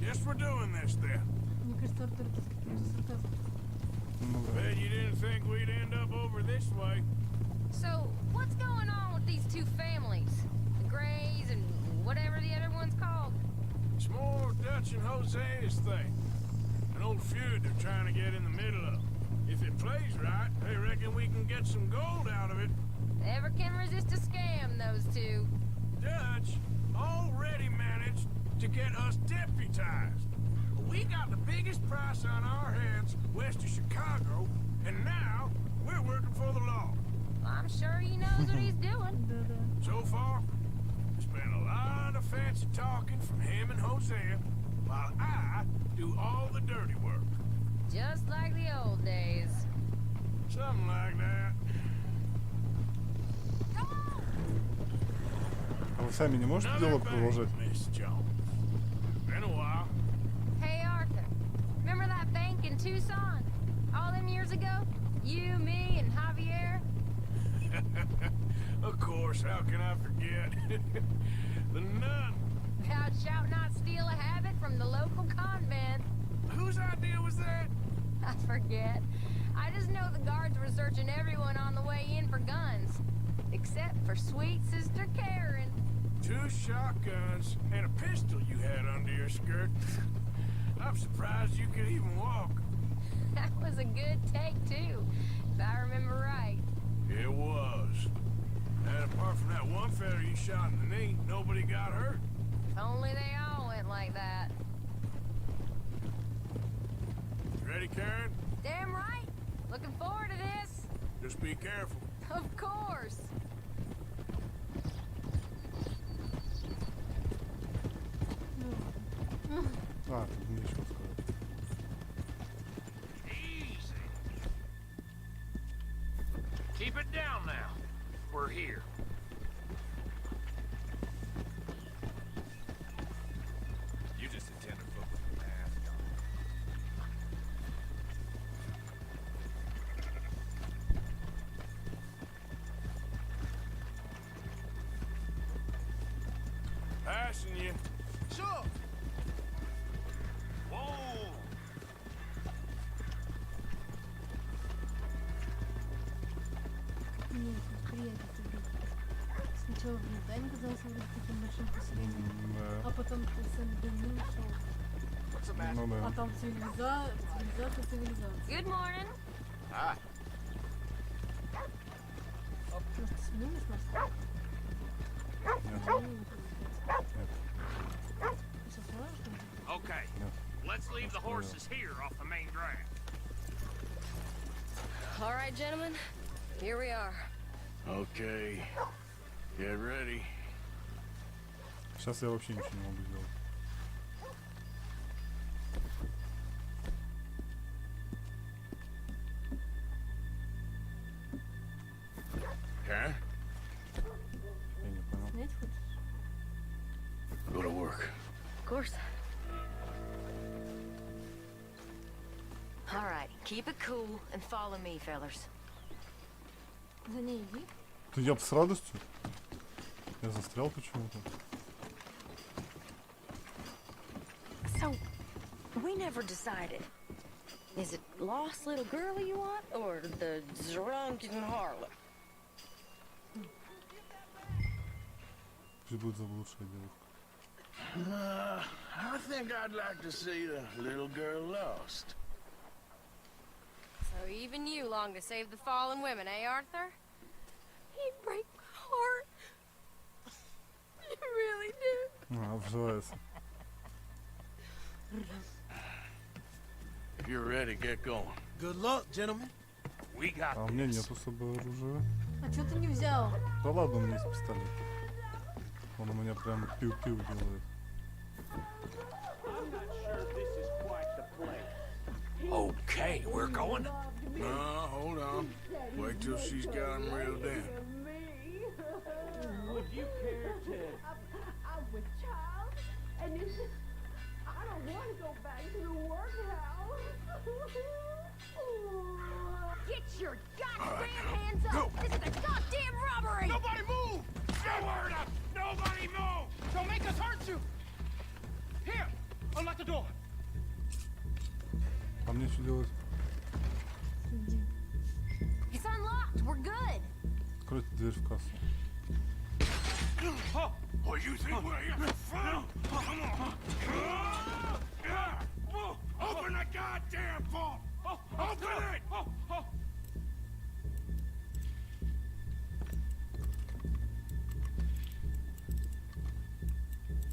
Guess we're doing this then. Мне кажется, Артур, это какой-то сарказм. Bet you didn't think we'd end up over this way. So, what's going on with these two families? The Grays and whatever the other one's called? It's more Dutch and Jose's thing. An old feud they're trying to get in the middle of. If it plays right, they reckon we can get some gold out of it. Never can resist a scam, those two. Dutch already managed to get us deputized. We got the biggest price on our hands west of Chicago, and now we're working for the law. I'm sure he knows what he's doing. So far, there's been a lot of fancy talking from him and Hosea, while I do all the dirty work. Just like the old days. Something like that. А вы сами не можете диалог продолжать? Miss Jones. Been a while. Hey, Arthur. Remember that bank in Tucson? All them years ago? You, me, and Javier? Of course, how can I forget? The nun. Thou shalt not steal a habit from the local convent. Whose idea was that? I forget. I just know the guards were searching everyone on the way in for guns. Except for sweet Sister Karen. 2 shotguns and a pistol you had under your skirt. I'm surprised you could even walk. That was a good take, too, if I remember right. It was. And apart from that one fella you shot in the knee, nobody got hurt. If only they all went like that. Ready, Karen? Damn right. Looking forward to this. Just be careful. Of course. А, тут мне еще сказать. Easy. Keep it down now. We're here. You just a tenderfoot with a mask on. Passing you. Sure. Whoa! Нет, приятно тебе. Сначала Британия казался вроде таким большим поселением, а Да. потом ты Сен-Дени ушел. Ну А да. там цивилизация. Good morning. Ah. Может, сменилось нас? Ты что, сразу, что ли? Okay. Let's leave the horses here off the main drag. All right, gentlemen. Here we are. Okay. Get ready. Сейчас я вообще ничего не могу сделать. Karen? Я не понял. Снять хочешь? Go to work. Of course. All right, keep it cool and follow me, fellas. За ней иди. Да я бы с радостью. Я застрял почему-то. So, we never decided. Is it lost little girl you want, or the drunken harlot? Пусть будет заблудшая девушка. I think I'd like to see the little girl lost. So even you long to save the fallen women, eh, Arthur? He'd break my heart. You really do. А, обживается. If you're ready, get going. Good luck, gentlemen. We got А у меня this. нету с собой оружия. А что ты не взял? Да ладно, у меня есть пистолет. Он у меня прям пиу-пиу делает. Okay, we're going. No, hold on. Wait till she's got him reeled in. Would you care to? I'm with child, and you said, I don't want to go back to the workhouse. Get your goddamn hands up! This is a goddamn robbery! Nobody move! No word up! Nobody move! Don't make us hurt you! Here! Unlock the door! А мне что делать? Иди. It's unlocked. We're good. Откройте дверь в кассу. Oh, Well, you think we're here for fun? Come on. Open the goddamn vault! Open it!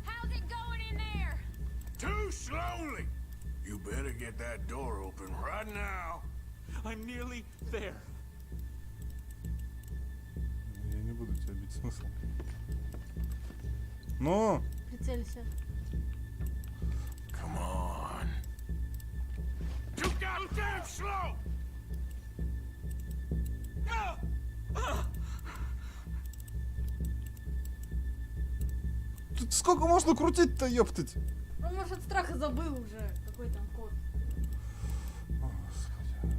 How's it going in there? Too slowly! You better get that door open right now. I'm nearly there. Я не буду тебя бить, смысл? Ну! Прицелься. Come on. Too goddamn slow! Тут сколько можно крутить-то, ёптать? Он, может, от страха забыл уже, какой там код. О, Господи.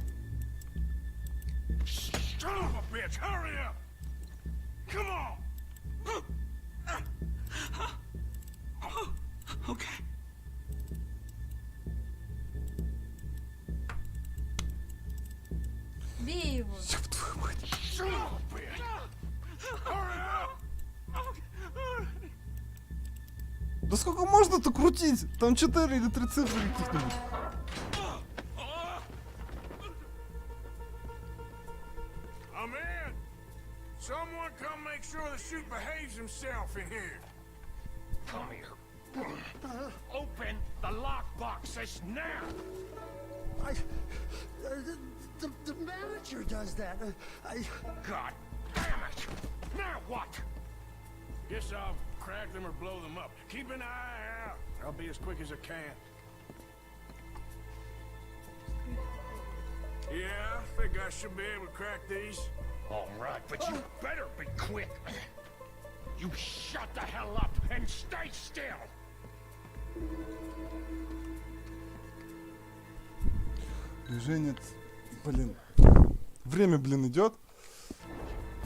Son of a bitch, hurry up! Come on! Okay. Бей его. Ёб твою мать. Son of a bitch! Hurry up! Да сколько можно-то крутить? Там 4 или 3 цифры каких-нибудь. I'm in! Someone come make sure the chute behaves himself in here. Come here. Open the lockbox this now. The manager does that. God damn it. Now what? Guess I'll crack them or blow them up. Keep an eye out. I'll be as quick as I can. Yeah, I think I should be able to crack these. All right, but you better be quick. You shut the hell up and stay still. Движение... Блин. Время, блин, идет.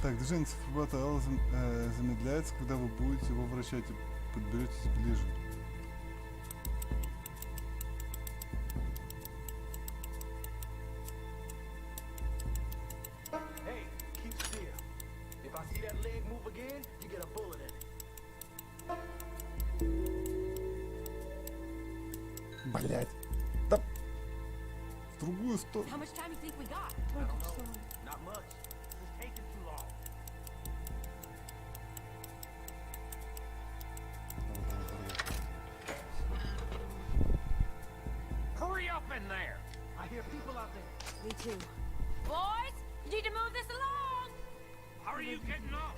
Так, движение циферблата L замедляется, когда вы будете его вращать и подберетесь ближе. Hey, keep still. If I see that leg move again, you get a bullet in it. Блять. Да... В другую сторону. How much time do you think we got? Not much. This is taking too long. Hurry up in there. I hear people out there. Me too. Boys, you need to move this along. How are you getting off?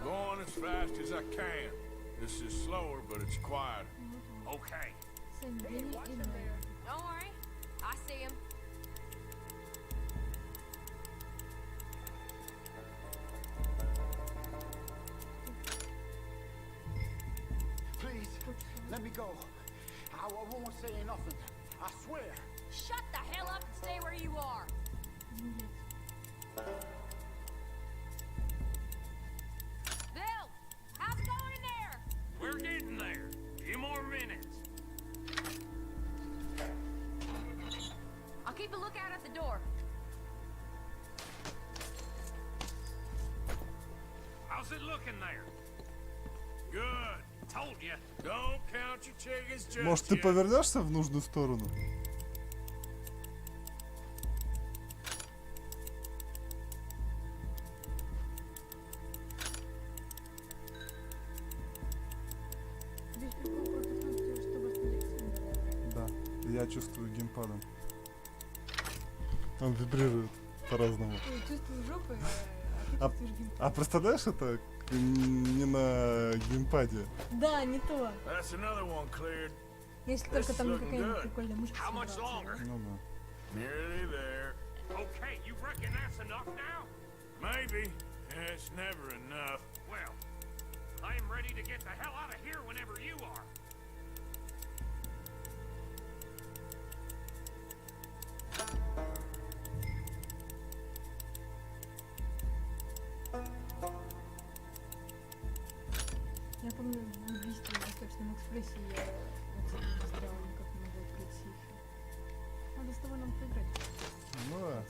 Going as fast as I can. This is slower, but it's quieter. Okay. Don't worry. I see him. Please, let me go. I won't say nothing. I swear. Shut the hell up and stay where you are. Bill, how's it going in there? We're getting there. Few more minutes. I'll keep a lookout at the door. How's it looking there? Good. Told you. Don't count your chickens just Может, ты yet. повернешься в нужную сторону? Здесь прикол просто в том, что чтобы остановиться. Да. Я чувствую геймпадом. Он вибрирует по-разному. Ты чувствуешь жопой, А, чувствуешь геймпад. а представляешь, это не на геймпаде? Да, не то. That's another one cleared. Если This только is там looking какая-нибудь good. прикольная мышка. How much собраться. longer? Ну да. Nearly there. Okay, you reckon that's enough now? Maybe. It's never enough. Well, I'm ready to get the hell out of here whenever you are. Я помню, в убийстве в Восточном экспрессе я вот застряла, никак не могу открыть сейф. Надо с тобой нам поиграть. Ну да.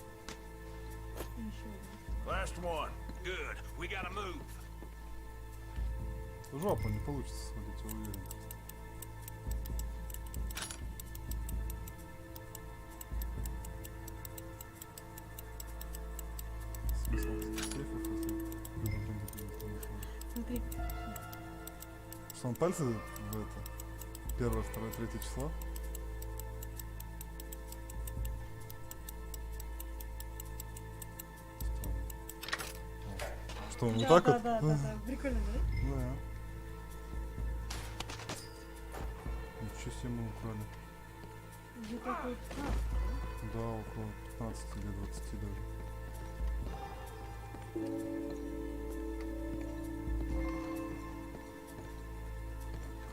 И еще один. Last one. Good. We gotta move. В жопу не получится свалить, я уверен. Смысл сейфов, если нужно что-нибудь телефон. Смотри. Что он пальцы в это 1, 2, 3 число? Что, вот так вот? Да. Прикольно, да? Да. Ничего себе мы украли. Где-то около 15, Да, около 15 или 20 даже.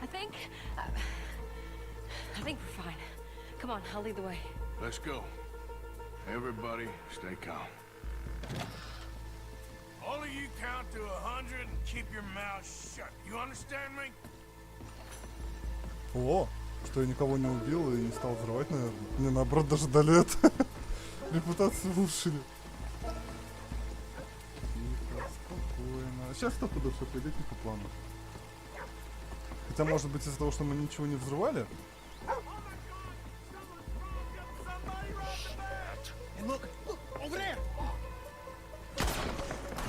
I think we're fine. Come on, I'll lead the way. Let's go. Everybody, stay calm. All of you count to 100 and keep your mouth shut. You understand me? О, что я никого не убил и не стал взрывать, наверное. Мне наоборот даже дали это. Репутацию улучшили. Тихо, спокойно. Сейчас стопудово все пойдет не по плану. Хотя, может быть, из-за того, что мы ничего не взрывали.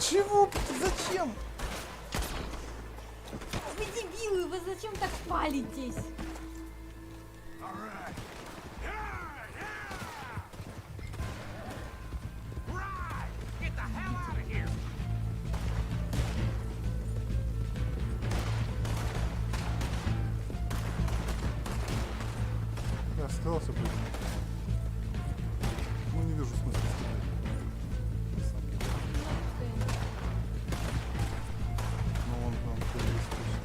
Чего? Зачем? Вы дебилы, вы зачем так палитесь? Я сказал, все пойдет. Ну, не вижу смысла стрелять. На самом деле. Ну, он там есть почти.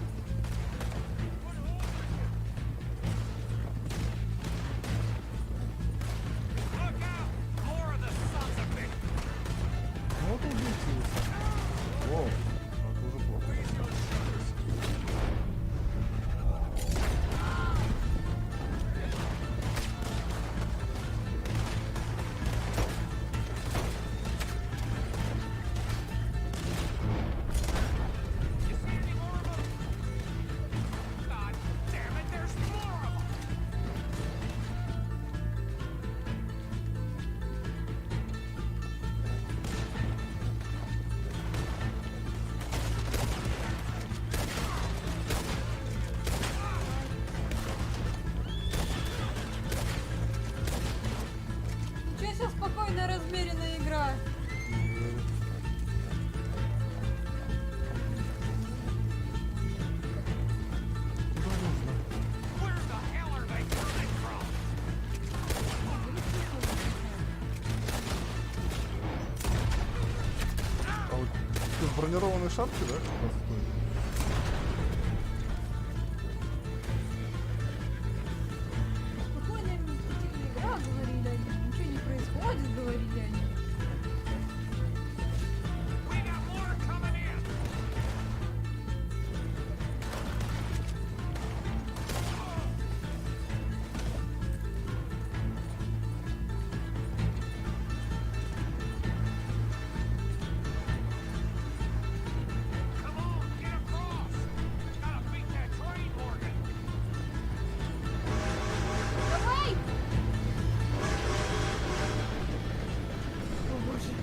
Ну, вот убейте его сами. Воу, ну это уже плохо. Ничего себе спокойная, размеренная игра. А вот ты в бронированной шапке, да, как раз стоит? Спокойная, мстительная игра, говорили они. Ничего не происходит, говорили они. Давай! О боже.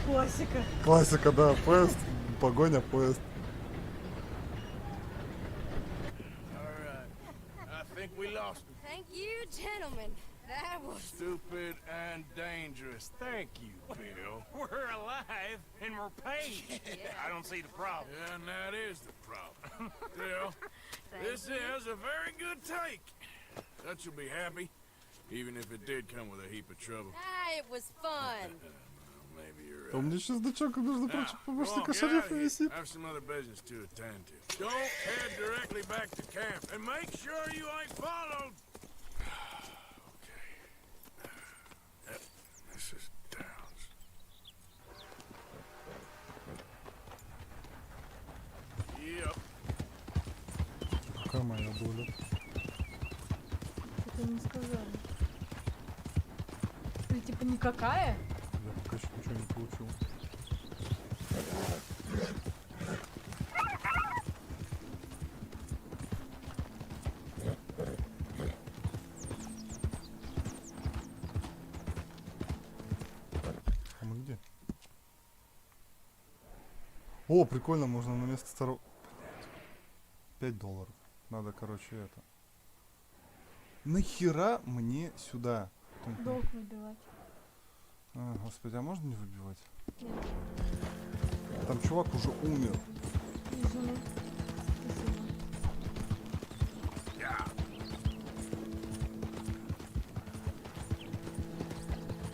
Классика. Классика, да, поезд, погоня, поезд. I think we lost him. Thank you, gentlemen. That was... Stupid and dangerous. Thank you, Bill. We're alive and we're paid. I don't see the problem. Yeah, and that is the problem. Bill, this is a very good take. Dutch will be happy, even if it did come with a heap of trouble. Ah, it was fun. Maybe you're А у меня сейчас дочок, между прочим, Come on, помощника get out of шерифа here. висит. I have some other business to attend to. Don't head directly back to camp, and make sure you ain't followed. Okay. This is Downs. Yep. Какая моя доля? Это не сказали. Или типа никакая? Я пока еще ничего не получил. О, прикольно, можно на место старого... $5. Надо, короче, это... Нахера мне сюда? Долг выбивать. А, господи, а можно не выбивать? Нет. Там чувак уже умер. Изумруд.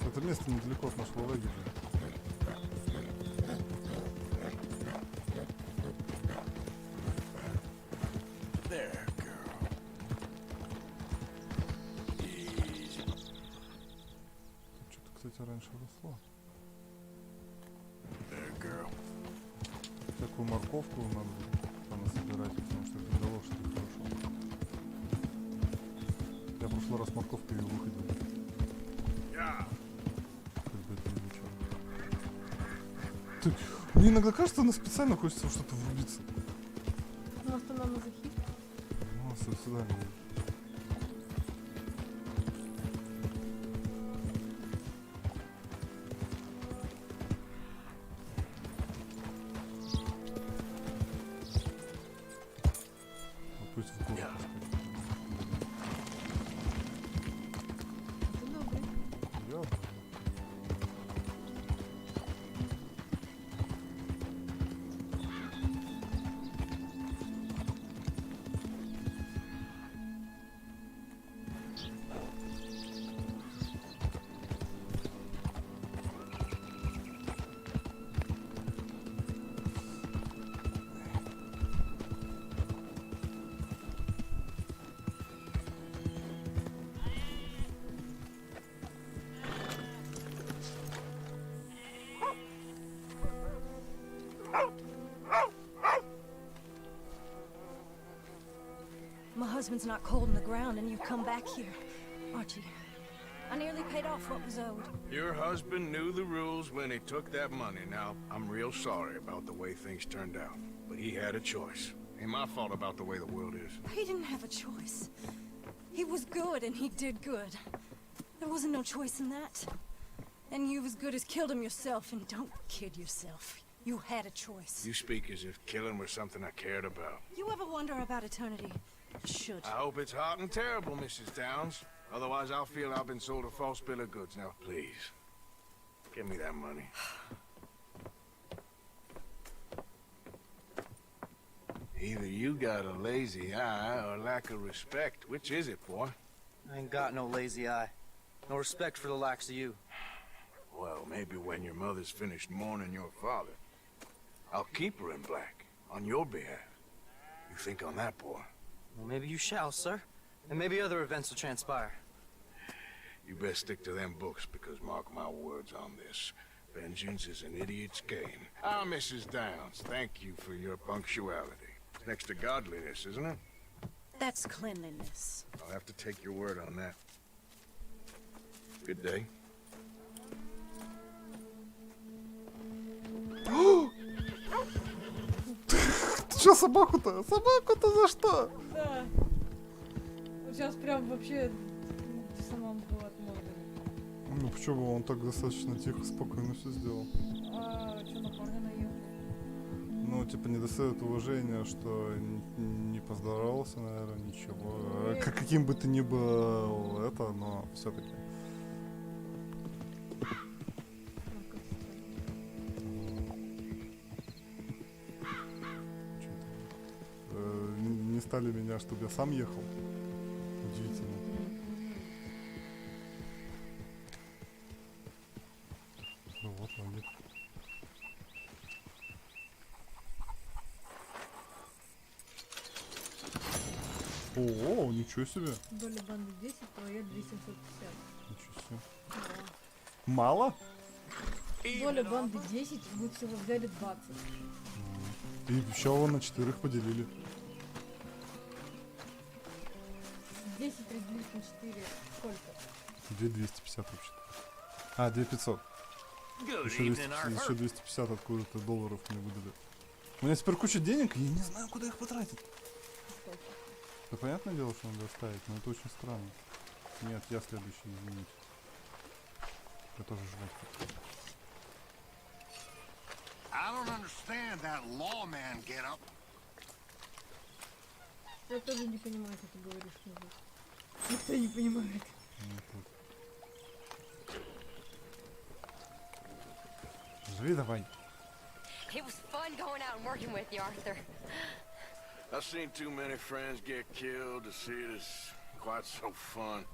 Это место недалеко от нашего лагеря. There, girl. Easy. Тут что-то, кстати, раньше росло. There, girl. Такую морковку надо собирать, потому что это для лошади хорошо. Я в прошлый раз морковкой ее выходил. Как бы это ни ничего. Мне иногда кажется, она специально хочется во что-то врубиться. Может, она мазохист? Ну, сюда не. Пусть в гору поскочит. Это добрый. Я My husband's not cold in the ground and you've come back here. Archie, I nearly paid off what was owed. Your husband knew the rules when he took that money. Now, I'm real sorry about the way things turned out. But he had a choice. Ain't my fault about the way the world is. He didn't have a choice. He was good and he did good. There wasn't no choice in that. And you as good as killed him yourself, and don't kid yourself. You had a choice. You speak as if killing was something I cared about. You ever wonder about eternity? You should. I hope it's hot and terrible, Mrs. Downs. Otherwise, I'll feel I've been sold a false bill of goods. Now, please, give me that money. Either you got a lazy eye or lack of respect. Which is it, boy? I ain't got no lazy eye. No respect for the likes of you. Well, maybe when your mother's finished mourning your father, I'll keep her in black on your behalf. You think on that, boy? Well, maybe you shall, sir. And maybe other events will transpire. You best stick to them books, because mark my words on this. Vengeance is an idiot's game. Ah, Mrs. Downs, thank you for your punctuality. It's next to godliness, isn't it? That's cleanliness. I'll have to take your word on that. Good day. Ты чё собаку-то? Собаку-то за что? Да. Сейчас прям вообще сама была от морды. Ну почему он так достаточно тихо, спокойно все сделал? А что на парня наехал? Ну, типа, не достает уважения, что не поздоровался, наверное, ничего. Каким бы ты ни был это, но все-таки. Не стали меня, чтобы я сам ехал. Удивительно. Ну вот, ноги. О, ничего себе. Доля банды 10, твоя 2750. Ничего себе. Мало? Доля банды 10, вы всего взяли 20. И еще его на 4 поделили. 10 разделить на 4, сколько? 2250 вообще-то. А, 2500. Еще 250 откуда-то долларов мне выдали. У меня теперь куча денег, и я не знаю, куда их потратить. Да понятное дело, что надо оставить, но это очень странно. Нет, я следующий, извините. Я тоже жрать хочу. I don't understand that lawman get up. Я тоже не понимаю, как ты говоришь, мужик. Никто не понимает. Живи давай. It was fun going out and working with you, Arthur. I've seen too many friends get killed to see it as quite so fun.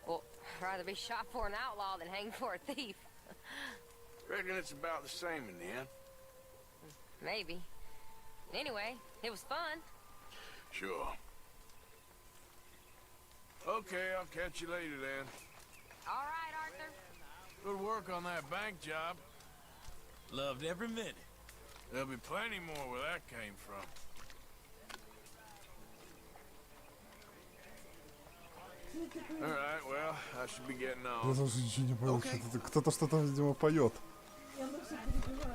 Well, I'd rather be shot for an outlaw than hanged for a thief. Reckon it's about the same in the end. Maybe. Anyway, it was fun. Sure. Okay, I'll catch you later then. All right, Arthur. Good work on that bank job. Loved every minute. There'll be plenty more where that came from. All right, well, I should be getting Я on. тоже ничего не понял. Кто-то что-то, видимо, поет. Я на все перебиваю.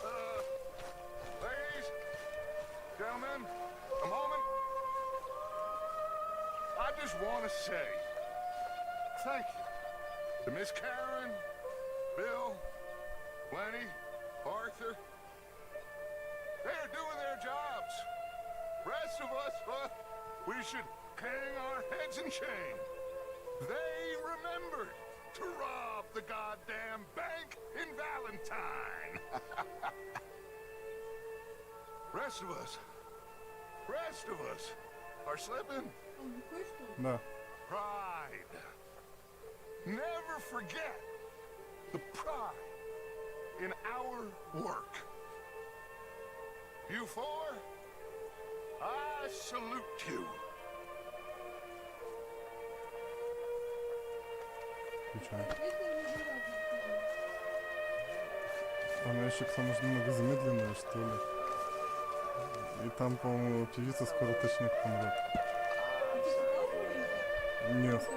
Да. Ladies, gentlemen, a moment. I just want to say thank you to Miss Karen, Bill, Lenny, Arthur. They're doing their jobs. Rest of us, we should hang our heads in shame. They remembered to rob the goddamn bank in Valentine. Rest of us are slipping. Да. Pride. Never forget the pride in our work. You four, I salute you. Включай. Там ящик там уж немного замедленный, что ли. И там, по-моему, певица скоро точняк помрет. Нет.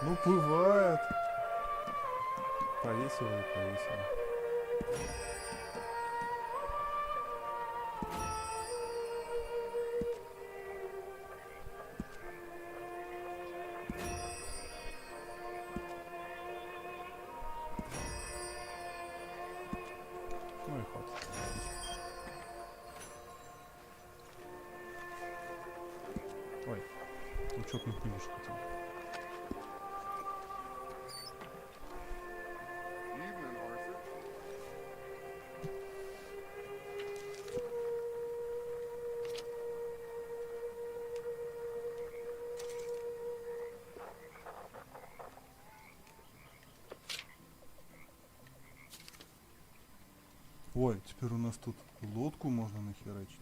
Ну, бывает. Повесила и повесила. Ну и хватит. Ой, учетных книжек хотел. Evening, Arthur. Ой, теперь у нас тут лодку можно нахерачить.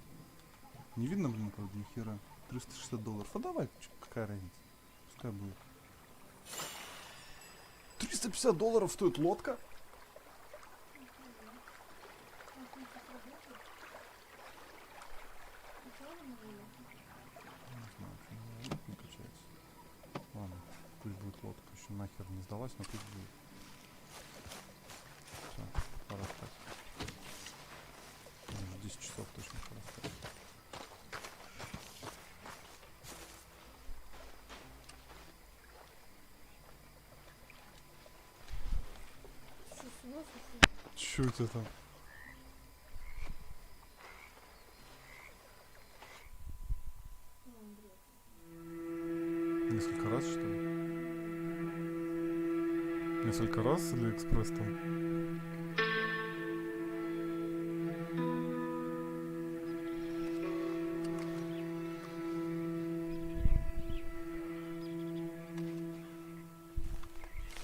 Не видно, блин, правда, нихера. $360. А давай, какая разница? Пускай будет. $350 стоит лодка? Не знаю, почему не качается. Ладно, пусть будет лодка. Еще нахер не сдалась, но пусть будет. Все, пора спать. Уже 10 часов точно пора спать. Чё у тебя там? Несколько раз, что ли? Несколько раз или экспресс там?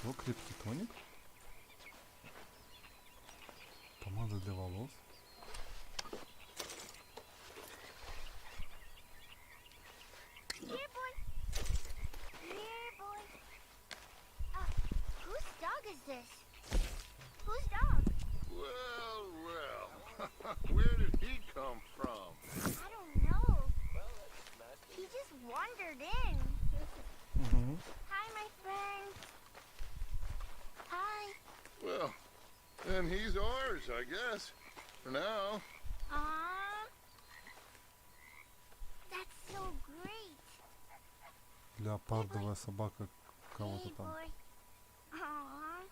О, крепкий тоник. Помада для волос. Here, boy. Here, boy. Whose dog is this? Whose dog? Well, well. Where did he come from? I don't know. He just wandered in. Hi, my friend. Hi. Well, then he's ours, I guess. For now. Леопардовая собака кого-то Hey, там. boy. Aww.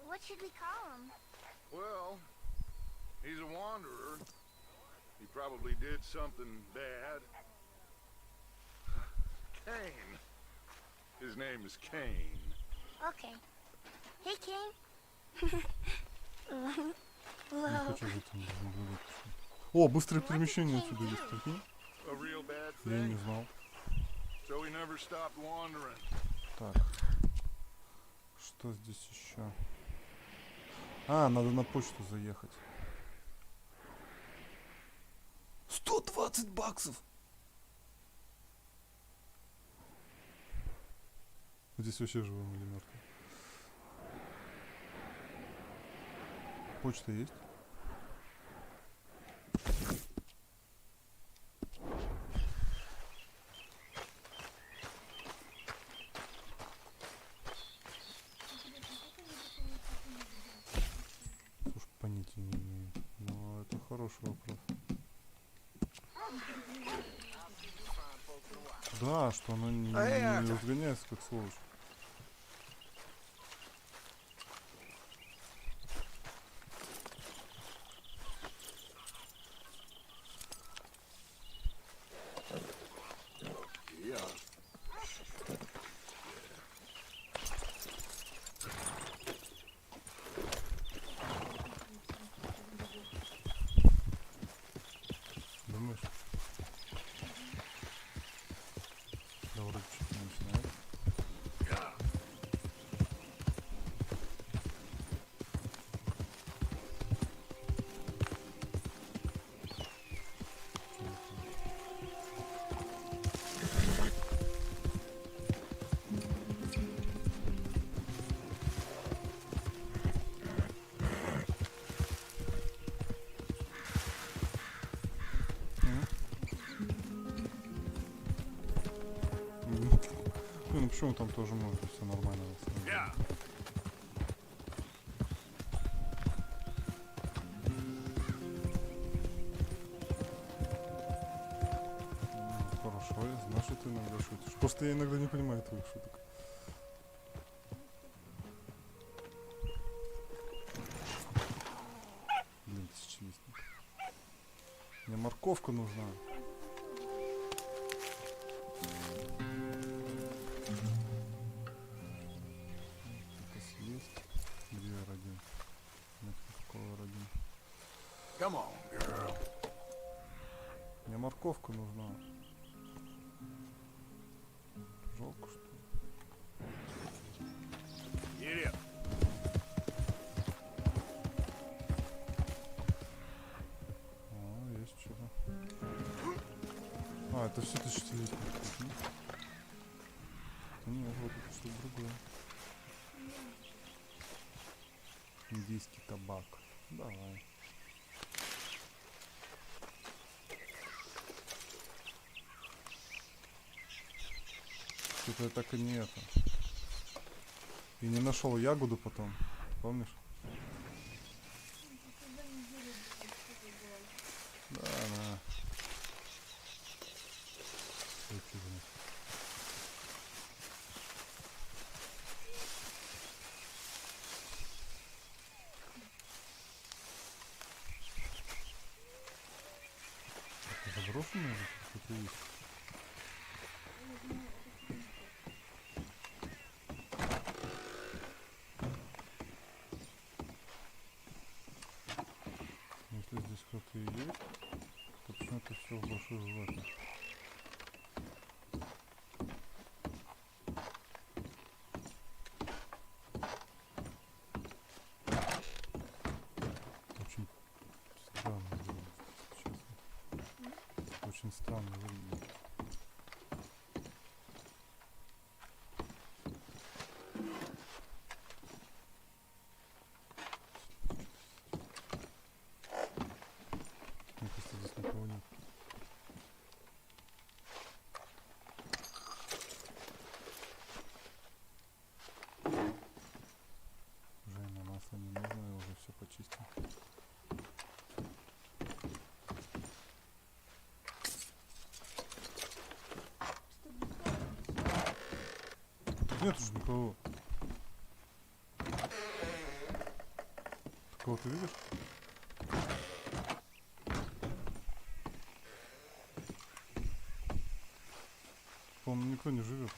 What should we call him? Well, he's a wanderer. He probably did something bad. Kane. His name is Kane. Okay. Hey, King. Не Whoa. хочу жить там. О, быстрое перемещение отсюда есть, прикинь? A real bad Я и не thing. знал. So he never stopped wandering. Так. Что здесь еще? А, надо на почту заехать. 120 баксов! Здесь вообще живым или мертвым? Почта есть? Слушай, понятия не имею. Но это хороший вопрос. Да, что она не разгоняется как сволочь. Думаешь? Да вроде что-то не начинает. Ну почему там тоже может быть все нормально? На самом деле? Хорошо, я знаю, что ты иногда шутишь. Просто я иногда не понимаю твоих шуток. Блин, тысячелистник. Мне морковка нужна. Это съесть. Где R1? Нет никакого R1. Come on, girl. Мне морковка нужна. Жалко, что ли? Get up. О, есть что-то. А, это все тысячелетие. Нет, вот это что-то другое. Индийский табак. Давай. Что-то я так и не это. И не нашел ягоду потом. Помнишь? Да, да. Выкидывай. Это заброшенное же что-то есть? Если здесь кто-то и есть, то почему-то все в большой жвачке. Очень странно выглядит, честно. Очень странно выглядит. Мне кажется, здесь никого нет. Женя, масло не нужно, я уже все почистил. Нет уже никого. Кого ты видишь? По-моему, никто не живет.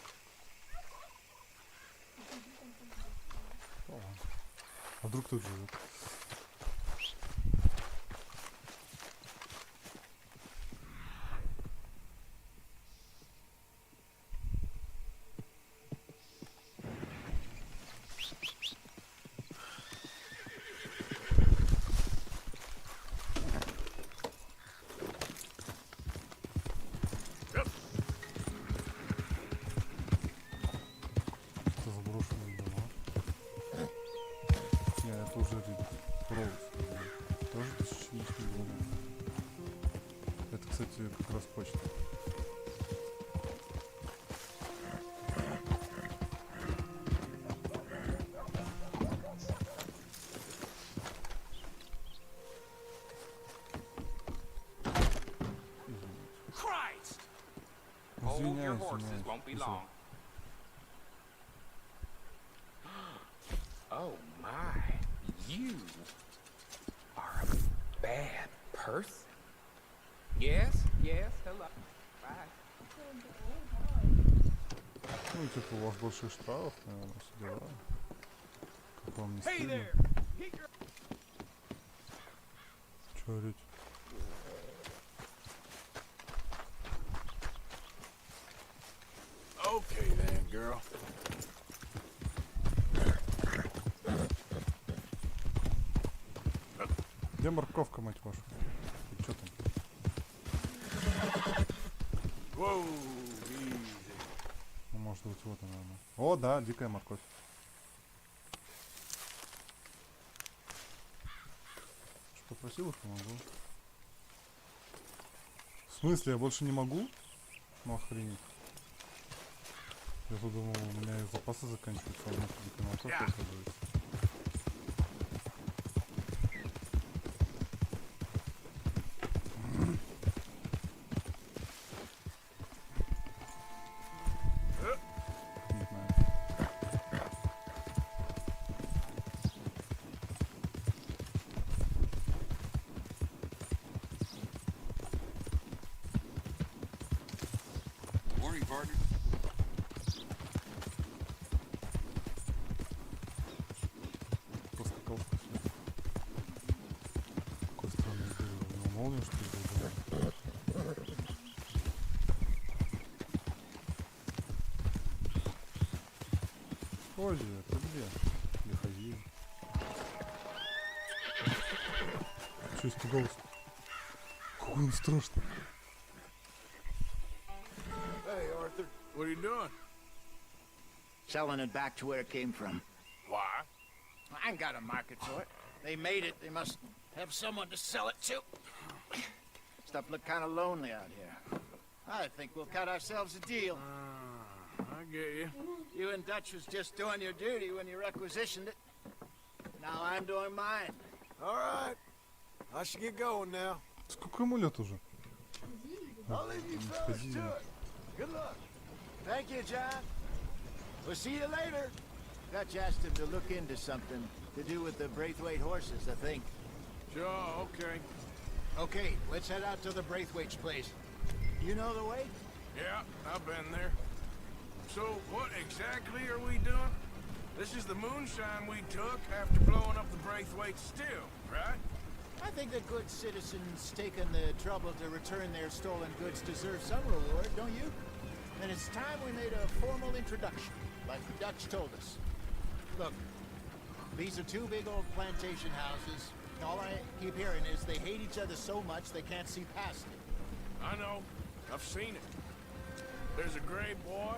А вдруг тут живет? Это заброшенные дома. Не, это уже Роуз. Тоже 1000 года. Это, кстати, как раз почта. Christ! Hold your Извиняюсь, horses, извиняюсь. won't be Спасибо. long. Oh my, you are a bad person. Yes, yes, hello. Bye. Ну, типа, у вас больших штрафов, наверное, все дела. Как вам не Hey стыдно? there! Get your... Чё орёте? Okay then, girl. Где морковка, мать вашу? И чё там? Whoa, easy. Ну, может быть, вот она. О, да, дикая морковь. Что попросил их, помогу. В смысле, я больше не могу? Ну, охренеть. Я тут думал, у меня и запасы заканчиваются, а у меня дикая морковь оказывается. Не знаю. Morning, partner. Поскакал вкусно. Какой странный дерево. У него молния, что ли, была? Позже, ты где? Где хозяин? Чё испугался? Какой он страшный. Hey, Arthur, what are you doing? Selling it back to where it came from. Why? I ain't got a market for it. They made it. They must have someone to sell it to. Stuff look kind of lonely out here. I think we'll cut ourselves a deal. I get you. You and Dutch was just doing your duty when you requisitioned it. Now I'm doing mine. All right. I should get going now. Сколько ему лет уже? I'll leave you fellas to it. Good luck. Thank you, John. We'll see you later. Dutch asked him to look into something to do with the Braithwaite horses, I think. Sure, okay. Okay, let's head out to the Braithwaite's place. You know the way? Yeah, I've been there. So, what exactly are we doing? This is the moonshine we took after blowing up the Braithwaite still, right? I think the good citizens taking the trouble to return their stolen goods deserve some reward, don't you? And it's time we made a formal introduction, like Dutch told us. Look, these are two big old plantation houses. All I keep hearing is they hate each other so much they can't see past it. I know. I've seen it. There's a gray boy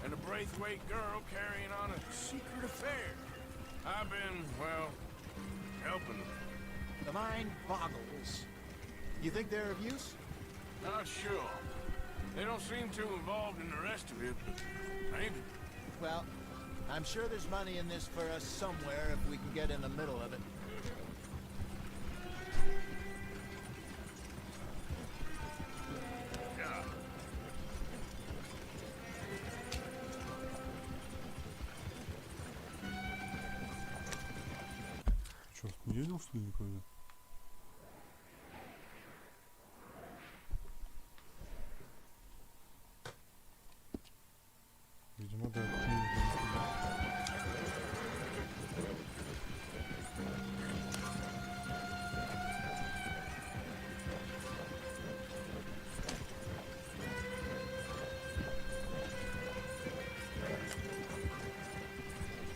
and a Braithwaite girl carrying on a secret affair. I've been, well, helping them. The mind boggles. You think they're of use? Not sure. They don't seem too involved in the rest of it, but maybe. Well, I'm sure there's money in this for us somewhere if we can get in the middle of it. Yeah. Черт, не ездил что ли никогда? Видимо, да.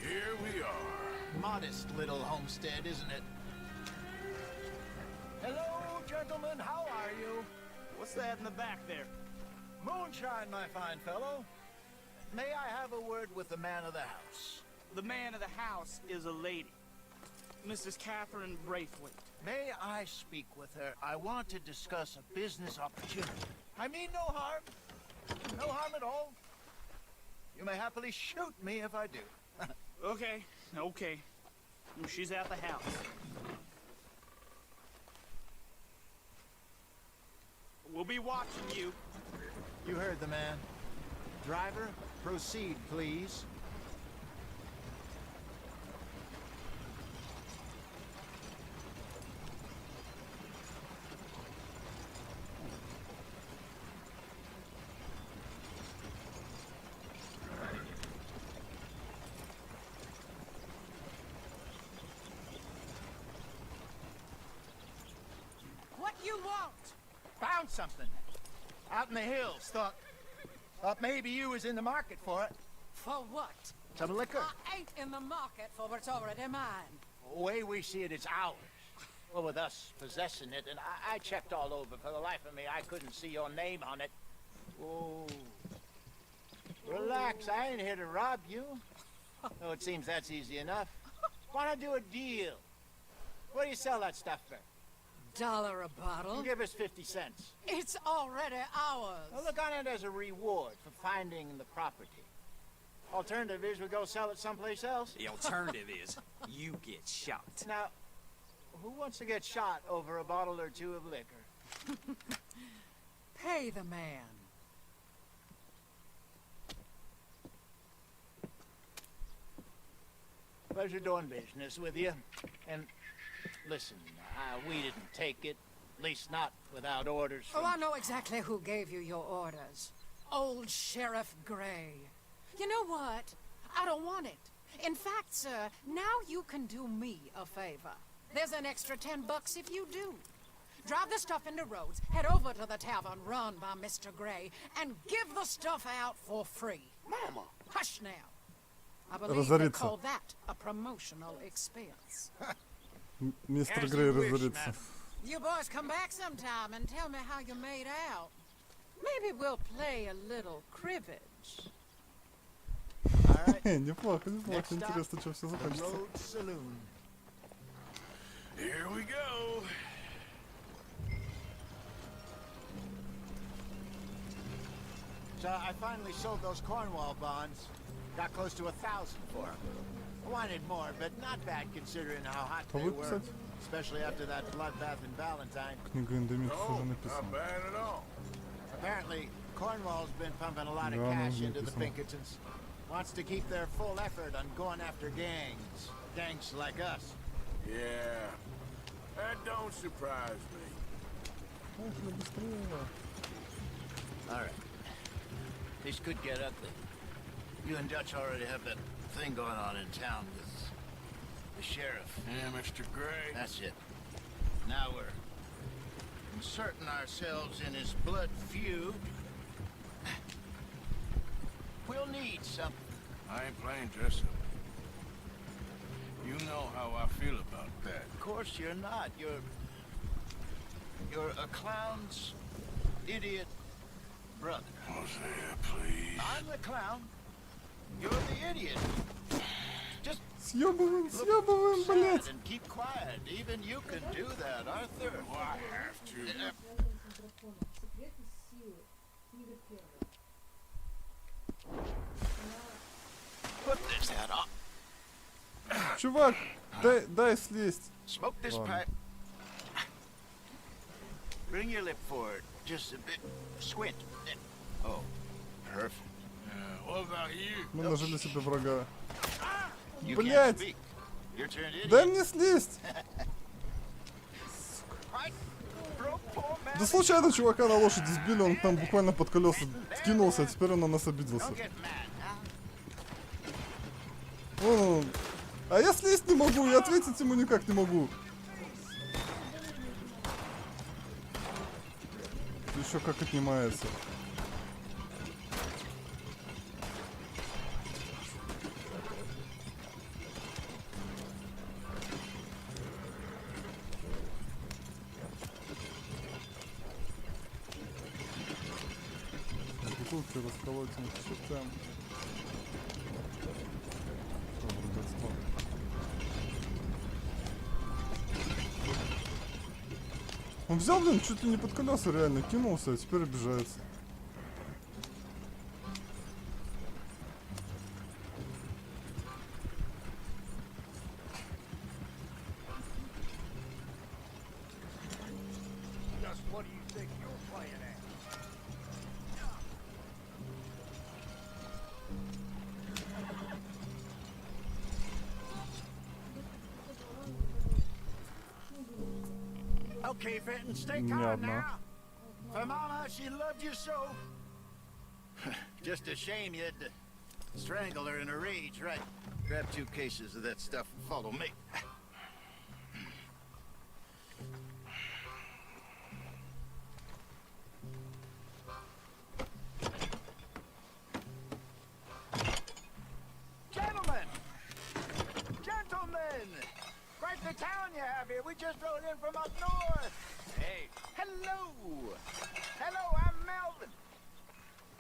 Here we are. Modest little homestead, isn't it? Hello, gentlemen. How are you? What's that in the back there? Moonshine, my fine fellow. May I have a word with the man of the house? The man of the house is a lady, Mrs. Catherine Braithwaite. May I speak with her? I want to discuss a business opportunity. I mean no harm. No harm at all. You may happily shoot me if I do. Okay. She's at the house. We'll be watching you. You heard the man. Driver, proceed, please. What you want? Found something. Out in the hills. Thought maybe you was in the market for it. For what? Some liquor. I ain't in the market for what's already mine. The way we see it, it's ours. Well, with us possessing it, and I checked all over. For the life of me, I couldn't see your name on it. Oh. Relax, I ain't here to rob you. Oh, it seems that's easy enough. Wanna do a deal? What do you sell that stuff for? $1 a bottle? Give us 50 cents. It's already ours. Well, look on it as a reward for finding the property. Alternative is we go sell it someplace else. The alternative is you get shot. Now, who wants to get shot over a bottle or two of liquor? Pay the man. Pleasure doing business with you. And listen, we didn't take it. At least not without orders from... Oh, I know exactly who gave you your orders. Old Sheriff Gray. You know what? I don't want it. In fact, sir, now you can do me a favor. There's an extra $10 if you do. Drive the stuff into Rhodes, head over to the tavern run by Mr. Gray, and give the stuff out for free. Mama! Hush now. I believe they call that a promotional expense. Мистер Грей разорится. You boys come back sometime and tell me how you made out. Maybe we'll play a little cribbage. Неплохо, неплохо. Интересно, чем все закончится. Here we go. So I finally sold those Cornwall bonds. Got close to 1,000 for them. I wanted more, but not bad considering how hot they were. Especially after that bloodbath in Valentine. Книга Эндемитов уже написана. Not bad at all. Apparently, Cornwall's been pumping a lot of cash into the Pinkertons. Wants to keep their full effort on going after gangs. Gangs like us. Yeah. That don't surprise me. Alright. This could get ugly. You and Dutch already have that thing going on in town with the sheriff. Yeah, Mr. Gray. That's it. Now we're inserting ourselves in his blood feud. We'll need something. I ain't playing dress up. You know how I feel about that. Of course you're not. You're a clown's idiot brother. Hosea, please. I'm the clown. You're the idiot. Just съебываем, look блядь. sad and keep quiet. Even you can do that, Arthur. Oh, I have to. Put this hat on. Чувак, дай слезть. Smoke this pipe. Bring your lip forward. Just a bit. Squint. Oh, perfect. What about you? Мы нажили себе врага. You Блядь! can't speak. Your turn, idiot. Дай мне слезть! Да случайно чувака на лошади сбили, он там буквально под колеса скинулся, а теперь он на нас обиделся. Ну, а я слезть не могу, и ответить ему никак не могу. Еще как отнимается. Бутылки расколотим к чертям. Он взял, блин, чуть ли не под колеса реально кинулся, а теперь обижается. Okay, Fenton, stay calm now. For Mama, she loved you so. Just a shame you had to strangle her in a rage, right? Grab 2 cases of that stuff and follow me. Gentlemen! Gentlemen! Quite the town you have here. We just rode in from up north. Hey. Hello! Hello, I'm Melvin.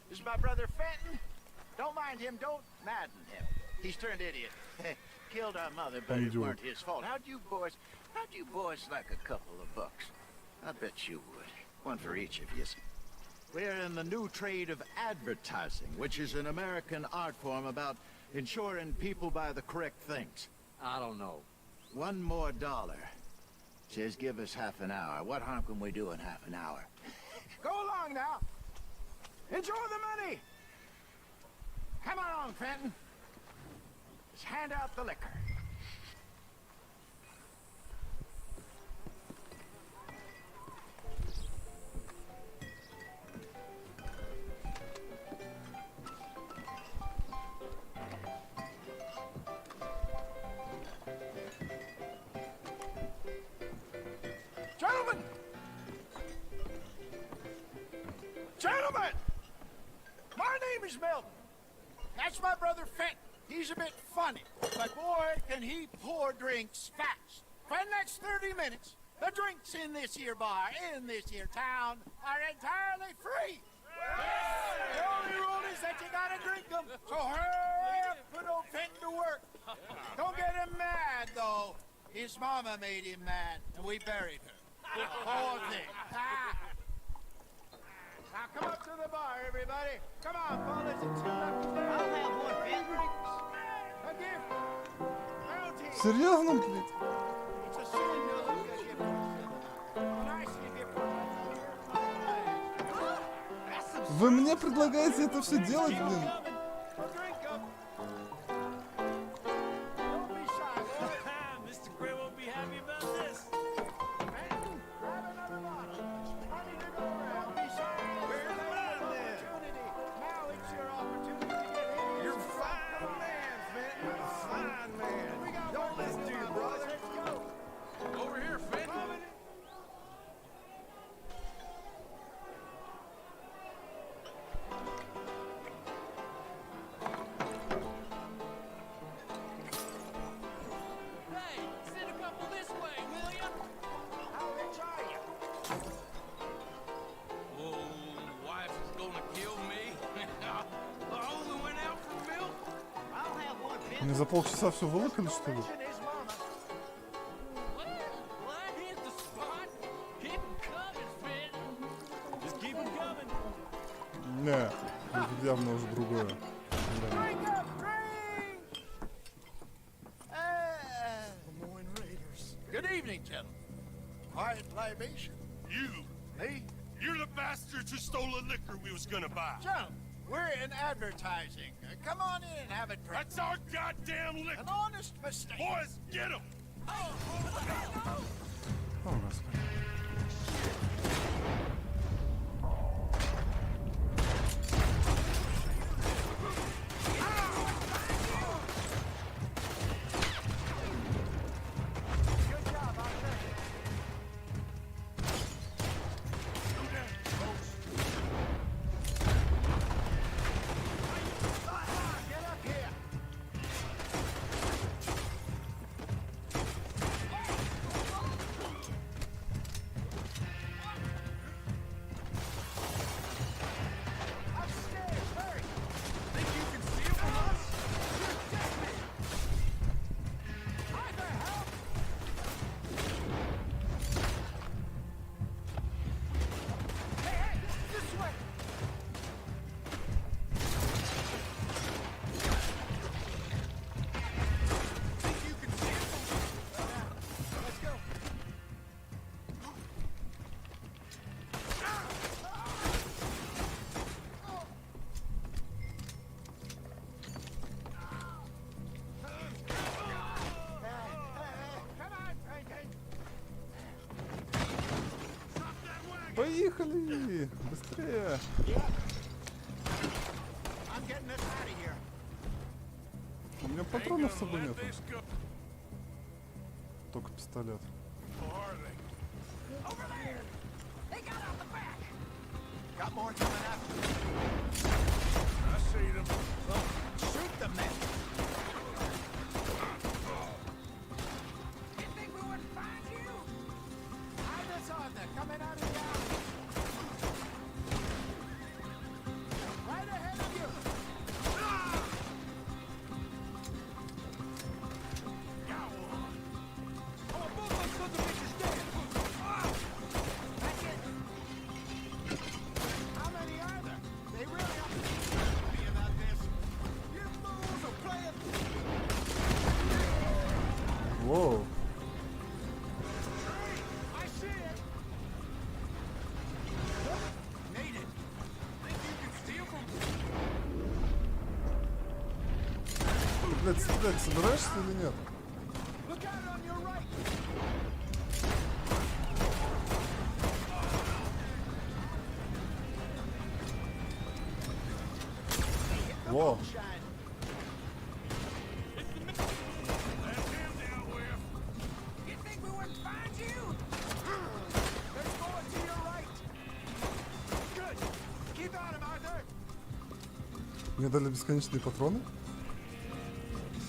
This is my brother Fenton. Don't mind him. Don't madden him. He's turned idiot. Killed our mother, but it weren't his fault. How'd you boys like a couple of bucks? I bet you would. One for each of you. We're in the new trade of advertising, which is an American art form about ensuring people buy the correct things. I don't know. $1 more. Says give us half an hour. What harm can we do in half an hour? Go along now. Enjoy the money. Come along, Fenton. Let's hand out the liquor. Gentlemen! Gentlemen! My name is Melvin. That's my brother Fenton. He's a bit funny, but boy, can he pour drinks fast. For the next 30 minutes, the drinks in this here bar, in this here town, are entirely free. The only rule is that you gotta drink them. So hurry up, put old Fenton to work. Don't get him mad, though. His mama made him mad, and we buried her. Poor thing. Now come up to the bar, everybody. Come on, fellas, it's your lucky day. I'll have one, drinks. A gift. Bounty. Серьезно, блядь? It's a sin to look a gift. When I see a gift, Вы мне предлагаете это все делать, блин? Mr. Gray won't be happy about this. You're a fine man, Fenton. You're a fine man. Don't listen to your brother. Let's go. Over here, Fenton. Hey, send a couple this way, will ya? How rich are you? Oh, wife is gonna kill me. I only went out for milk. I'll have one, Fenton. Они за полчаса все вылокали, что ли? Mention his mama. Well, I hit the spot. Keep 'em coming, Fenton. Just keep 'em coming. Не, это явно уже другое. Да. Drink up, drink! Lemoyne Raiders. Good evening, gentlemen. Quiet libation. You, Me? you're the bastards who stole the liquor we was gonna buy. Gentlemen, We're in advertising. Come on in and have a drink. That's our goddamn liquor. An honest mistake. Boys, get him! О, Господи. Поехали! Быстрее! У меня патронов с собой нет. Только пистолет. Got more coming after you. I see them. Well, shoot them then. You think we wouldn't find you? Hide this on there, coming out of the alley. Right ahead of you. Got one. Oh, both those sons of bitches dead. That's it. How many are there? They really are me about this. You fools are playing. Whoa. I see it. Made it. Think you can steal from Ты, блядь, стрелять собираешься или нет? Look out on your right. Во. You think we wouldn't find you? There's more to your right. Good. Keep on him, Arthur. Мне дали бесконечные патроны?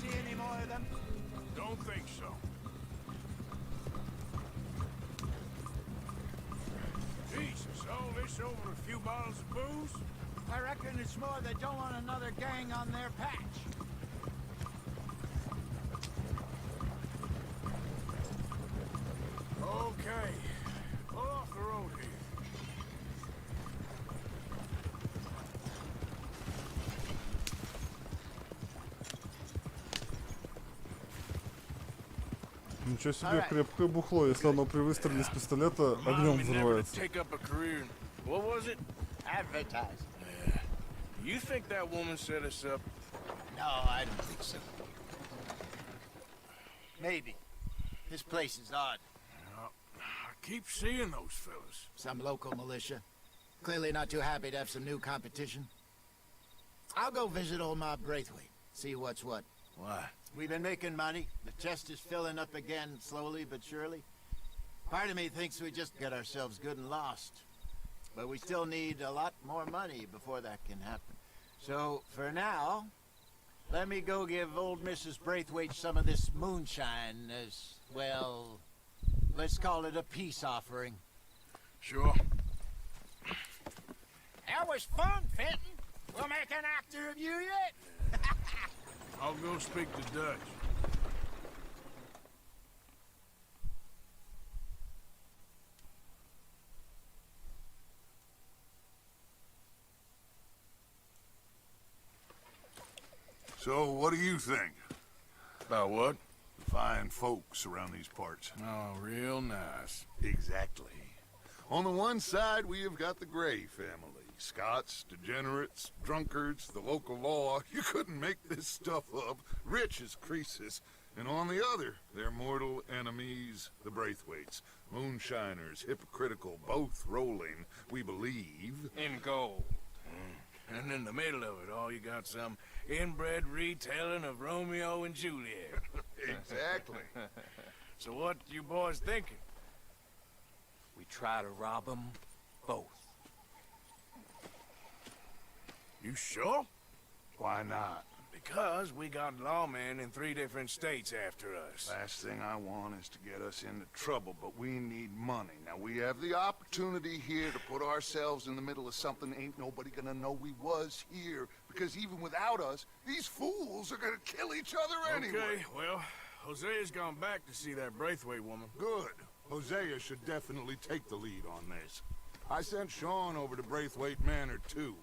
See any more of them? Don't think so. Jesus, all this over a few bottles of booze? I reckon it's more they don't want another gang on their patch. Okay. Pull off the road here. Ничего себе, крепкое бухло. Если оно при выстреле из пистолета огнем взрывается. Take up a career. What was it? Advertising. You think that woman set us up? No, I don't think so. Maybe. This place is odd. I keep seeing those fellas. Some local militia. Clearly not too happy to have some new competition. I'll go visit old Mob Braithwaite. See what's what. Why? We've been making money. The chest is filling up again, slowly but surely. Part of me thinks we just get ourselves good and lost. But we still need a lot more money before that can happen. So, for now, let me go give old Mrs. Braithwaite some of this moonshine as, well, let's call it a peace offering. Sure. That was fun, Fenton. We'll make an actor of you yet. I'll go speak to Dutch. So, what do you think? About what? The fine folks around these parts. Oh, real nice. Exactly. On the one side, we have got the Gray families. Scots, degenerates, drunkards, the local law. You couldn't make this stuff up. Rich as Croesus. And on the other, their mortal enemies, the Braithwaites. Moonshiners, hypocritical, both rolling, we believe, In gold. And in the middle of it all, you got some inbred retelling of Romeo and Juliet. Exactly. So what you boys thinking? We try to rob them both. You sure? Why not? Because we got lawmen in 3 different states after us. Last thing I want is to get us into trouble, but we need money. Now, we have the opportunity here to put ourselves in the middle of something ain't nobody gonna know we was here, because even without us, these fools are gonna kill each other anyway. Okay, well, Hosea's gone back to see that Braithwaite woman. Good. Hosea should definitely take the lead on this. I sent Sean over to Braithwaite Manor, too.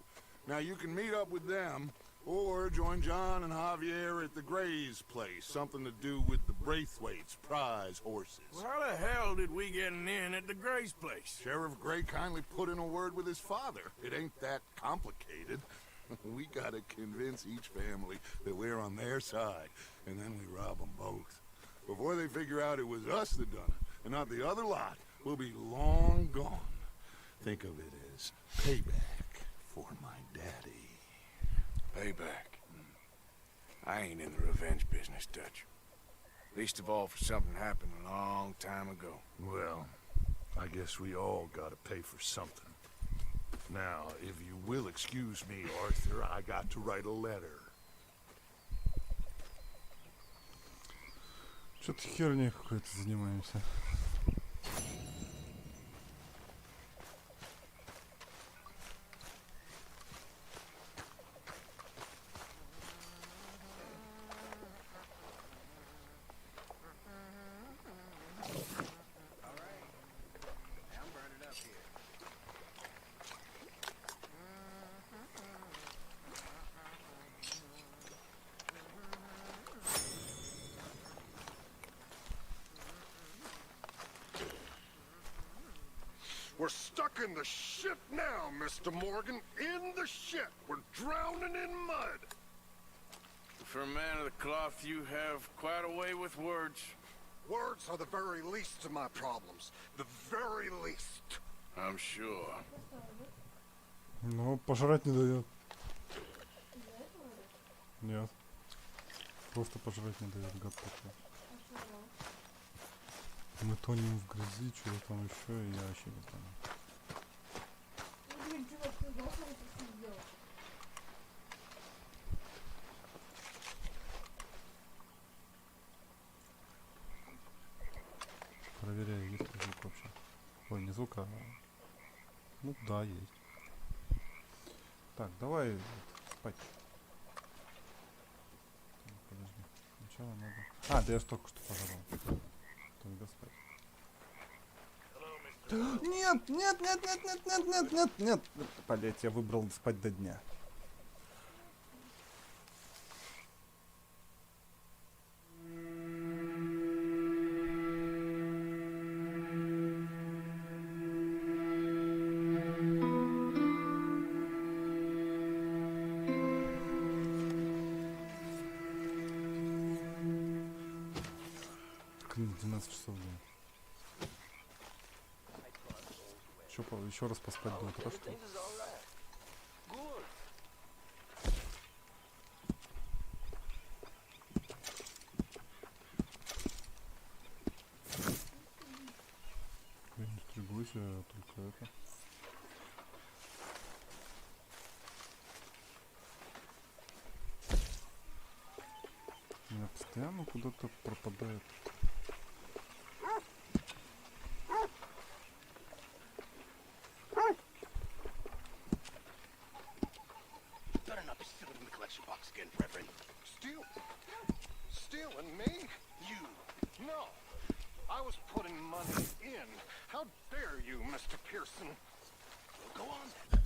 Now, you can meet up with them, or join John and Javier at the Gray's place. Something to do with the Braithwaites' prize horses. Well, how the hell did we get an in at the Gray's place? Sheriff Gray kindly put in a word with his father. It ain't that complicated. We gotta convince each family that we're on their side, and then we rob them both. Before they figure out it was us that done it, and not the other lot, we'll be long gone. Think of it as payback for my daddy. Payback. I ain't in the revenge business, Dutch. Least of all for something happened a long time ago. Well, I guess we all gotta pay for something. Now, if you will excuse me, Arthur, I got to write a letter. Что-то херней какой-то занимаемся. We're stuck in the shit now, Mr. Morgan. In the shit. We're drowning in mud. For a man of the cloth, you have quite a way with words. Words are the very least of my problems. The very least. I'm sure. Ну, пожрать не дает. Нет. Просто пожрать не дает, гад такой. Мы тонем в грязи, что-то там еще, и я вообще не понял. Блин, чувак, ты знаешь, что ты сделал? Проверяю, есть ли звук вообще. Ой, не звук, а... Ну да, есть. Так, давай спать. Так, подожди. Сначала надо... А, да я ж только что пожрал. Тогда спать. Нет, нет, нет, нет, нет, нет, нет, нет, нет. Блять, я выбрал спать до дня. Блин, 12 часов дня. Еще раз поспать до утра, что ли? Я не стригусь, я только это. У меня постоянно куда-то пропадает. Stealing me? You? No. I was putting money in. How dare you, Mr. Pearson? Well, go on then.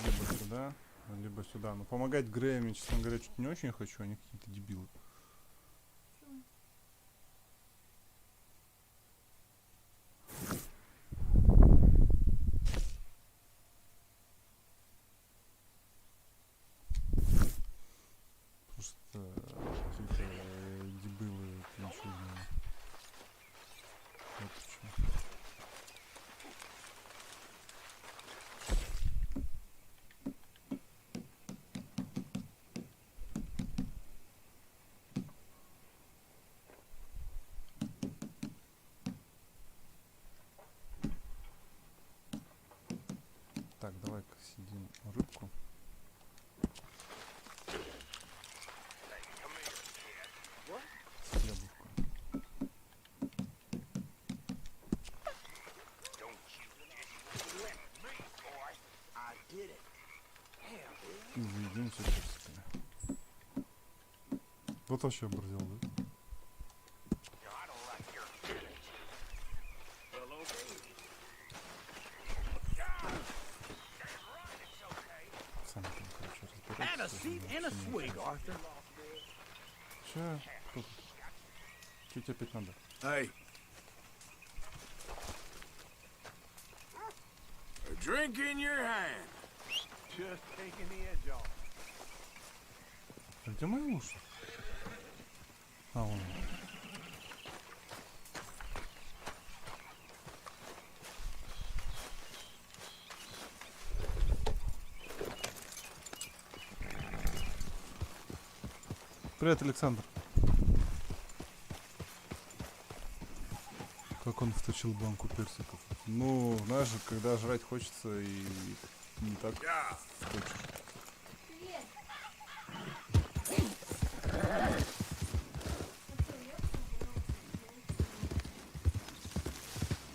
Либо сюда, либо сюда. Но помогать Грэем, я, честно говоря, что-то не очень хочу, они какие-то дебилы. сидим рыбку. С яблоком. И заедемся персиками. Вот вообще оборзел, да? Сами там, короче, разбирайтесь. Ща, тут. Что тебе опять надо? Hey. A drink in your hand. Just taking the edge off. А где мои уши? А, вон. Привет, Александр. Как он вточил банку персиков? Ну, знаешь, когда жрать хочется и не так вточишь.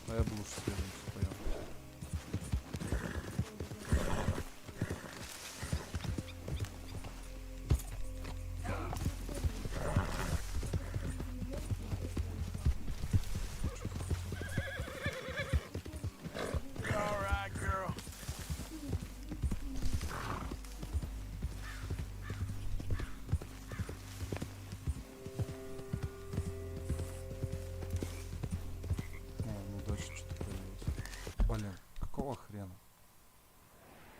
А я был уж свежим, поел. All right, girl. Ну дальше что-то появилось. Блин, какого хрена?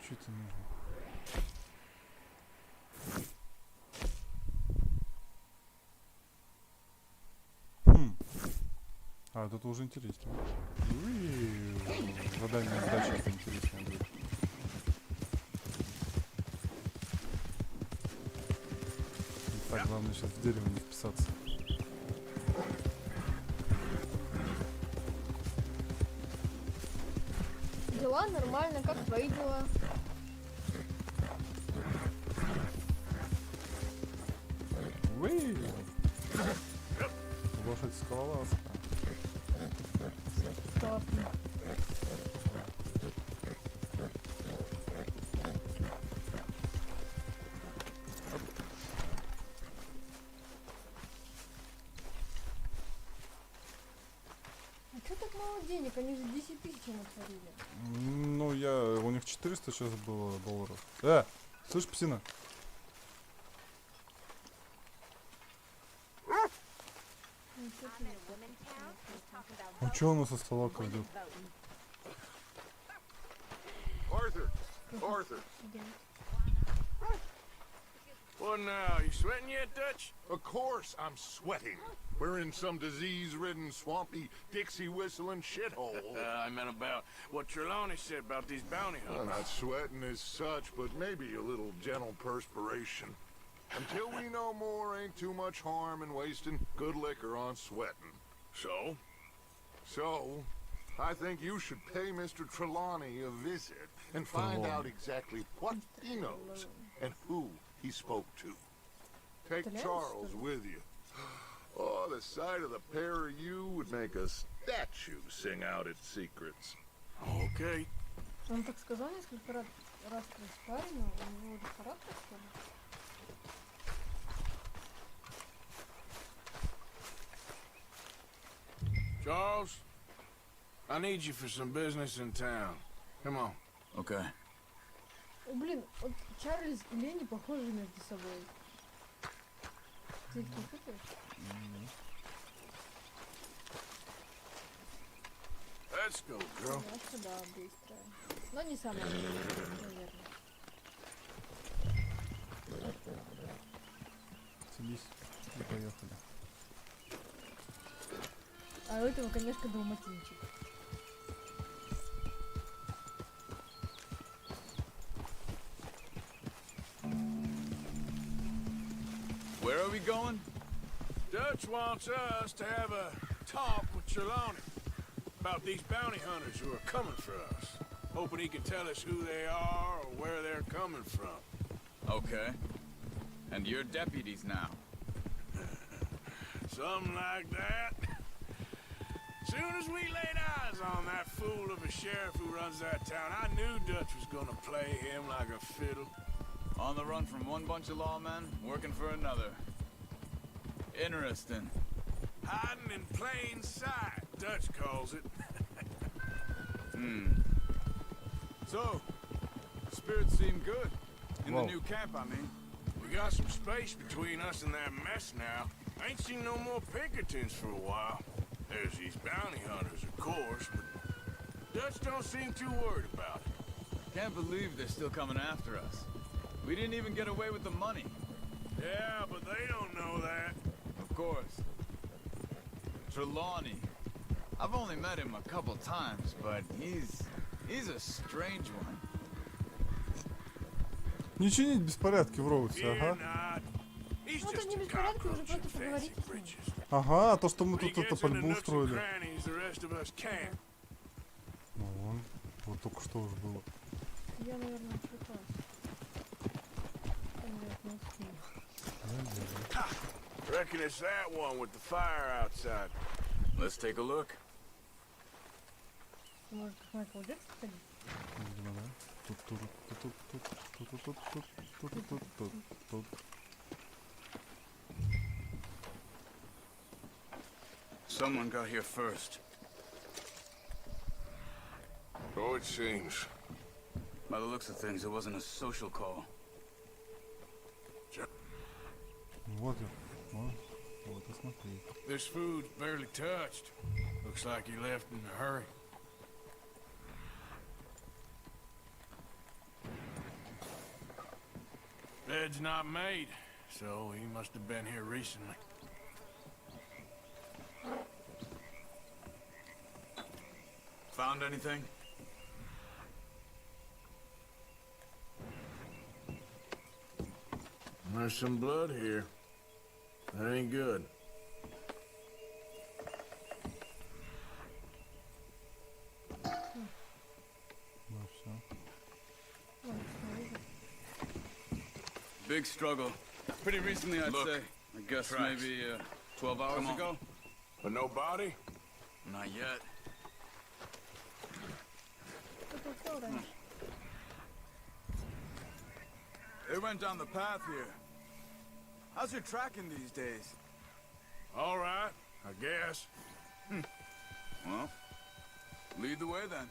Что это нужно? А, вот это уже интересно. Задание дальше это интереснее будет. Так, главное сейчас в дерево не вписаться. Дела нормально, как твои дела? Лошадь скалолазка. Классно. А что так мало денег? Они же 10 тысяч натворили. Ну, у них 400 сейчас было долларов. Слышь, псина? А чё она со стола крадет? Arthur! Arthur! What now? You sweating yet, Dutch? Of course I'm sweating. We're in some disease-ridden, swampy, Dixie-whistling shithole. I meant about what Trelawney said about these bounty Well, hunters. not sweating as such, but maybe a little gentle perspiration. Until we know more, ain't too much harm in wasting good liquor on sweating. So? So, I think you should pay Mr. Trelawney a visit and find out exactly what he knows and who he spoke to. Take Charles with you. Oh, the sight of the pair of you would make a statue sing out its secrets. Okay. Он так сказал несколько раз про парня, у него лихорадка, что ли? Charles, I need you for some business in town. Come on. Okay. Блин, вот Чарльз и Ленни похожи между собой. Ты их не путаешь? Let's go, girl. Да, сюда, быстро. Но не самое быстрое, наверное. Садись и поехали. А у этого, конечно, далматинчик. Where are we going? Dutch wants us to have a talk with Trelawney about these bounty hunters who are coming for us. hoping he can tell us who they are or where they're coming from. Okay. And you're deputies now. Something like that. Soon as we laid eyes on that fool of a sheriff who runs that town, I knew Dutch was gonna play him like a fiddle. On the run from one bunch of lawmen, working for another. Interesting. Hiding in plain sight, Dutch calls it. So, spirits seem good. In Whoa. the new camp, I mean. We got some space between us and that mess now. I ain't seen no more Pinkertons for a while. There's these bounty hunters, of course, but Dutch don't seem too worried about it. Can't believe they're still coming after us. We didn't even get away with the money. Yeah, but they don't know that. Of course. Trelawney. I've only met him a couple times, but he's a strange one. Не чинить беспорядки в Роуте, ага. Ну тут не беспорядки, уже просто поговорите с ним. Ага, то, что мы тут это пальбу устроили. Ну вон, вот только что уже было. Я, наверное, отвлеклась. Reckon it's that one with the fire outside. Let's take a look. Может, к Майклу Джексону ходить? Видимо, да. Тут. Someone got here first. So it seems. By the looks of things, it wasn't a social call. Вот я. Вот и смотри. This food's barely touched. Looks like he left in a hurry. Bed's not made, so he must have been here recently. Found anything? There's some blood here. That ain't good. Ну все. Big struggle. Pretty recently, I'd say. I guess Tracks. maybe 12 hours ago. But no body? Not yet. They went down the path here. How's your tracking these days? All right, I guess. Well, lead the way then.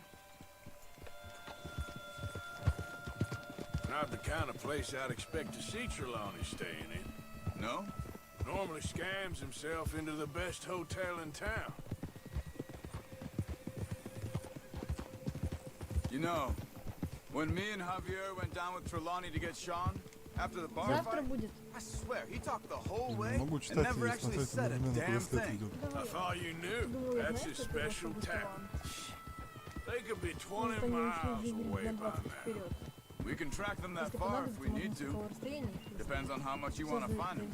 Not the kind of place I'd expect to see Trelawney staying in. No? Normally scams himself into the best hotel in town. You know, when me and Javier went down with Trelawney to get Sean, after the bar Завтра fight, будет. I swear, he talked the whole Не way могу and читать never и actually смотреть said a одновременно, damn куда свет thing. идет. I thought you knew. That's his special talent. They could be 20 miles away by now. We can track them that far if we need to. Depends on how much you want to find them.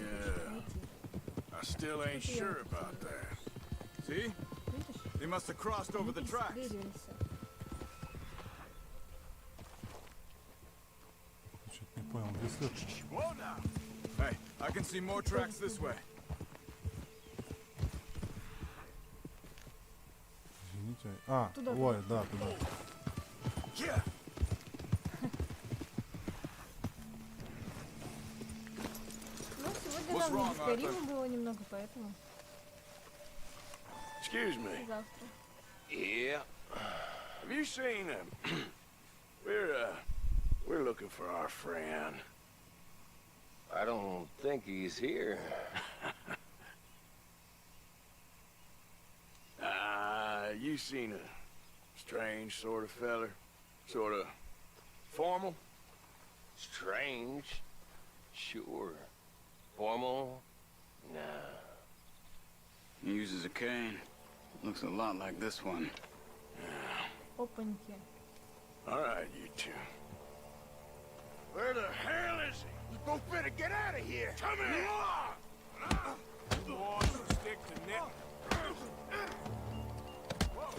Yeah. I still ain't sure about that. See? They must have crossed over the tracks. Что-то не понял, где след? Whoa now! Hey, I can see more tracks this way. Извините. А, ой, да, туда. Yeah. Ну, сегодня нам с Каримом было немного, поэтому. Excuse me. Завтра. Yeah. Have you seen him? We're looking for our friend. I don't think he's here. You seen a strange sort of feller? Sort of formal? Strange? Sure. Formal? Nah. He uses a cane. Looks a lot like this one. Опаньки. All right, you two. Where the hell is he? You both better get out of here. Come here. Boys who stick to knitting. Whoa,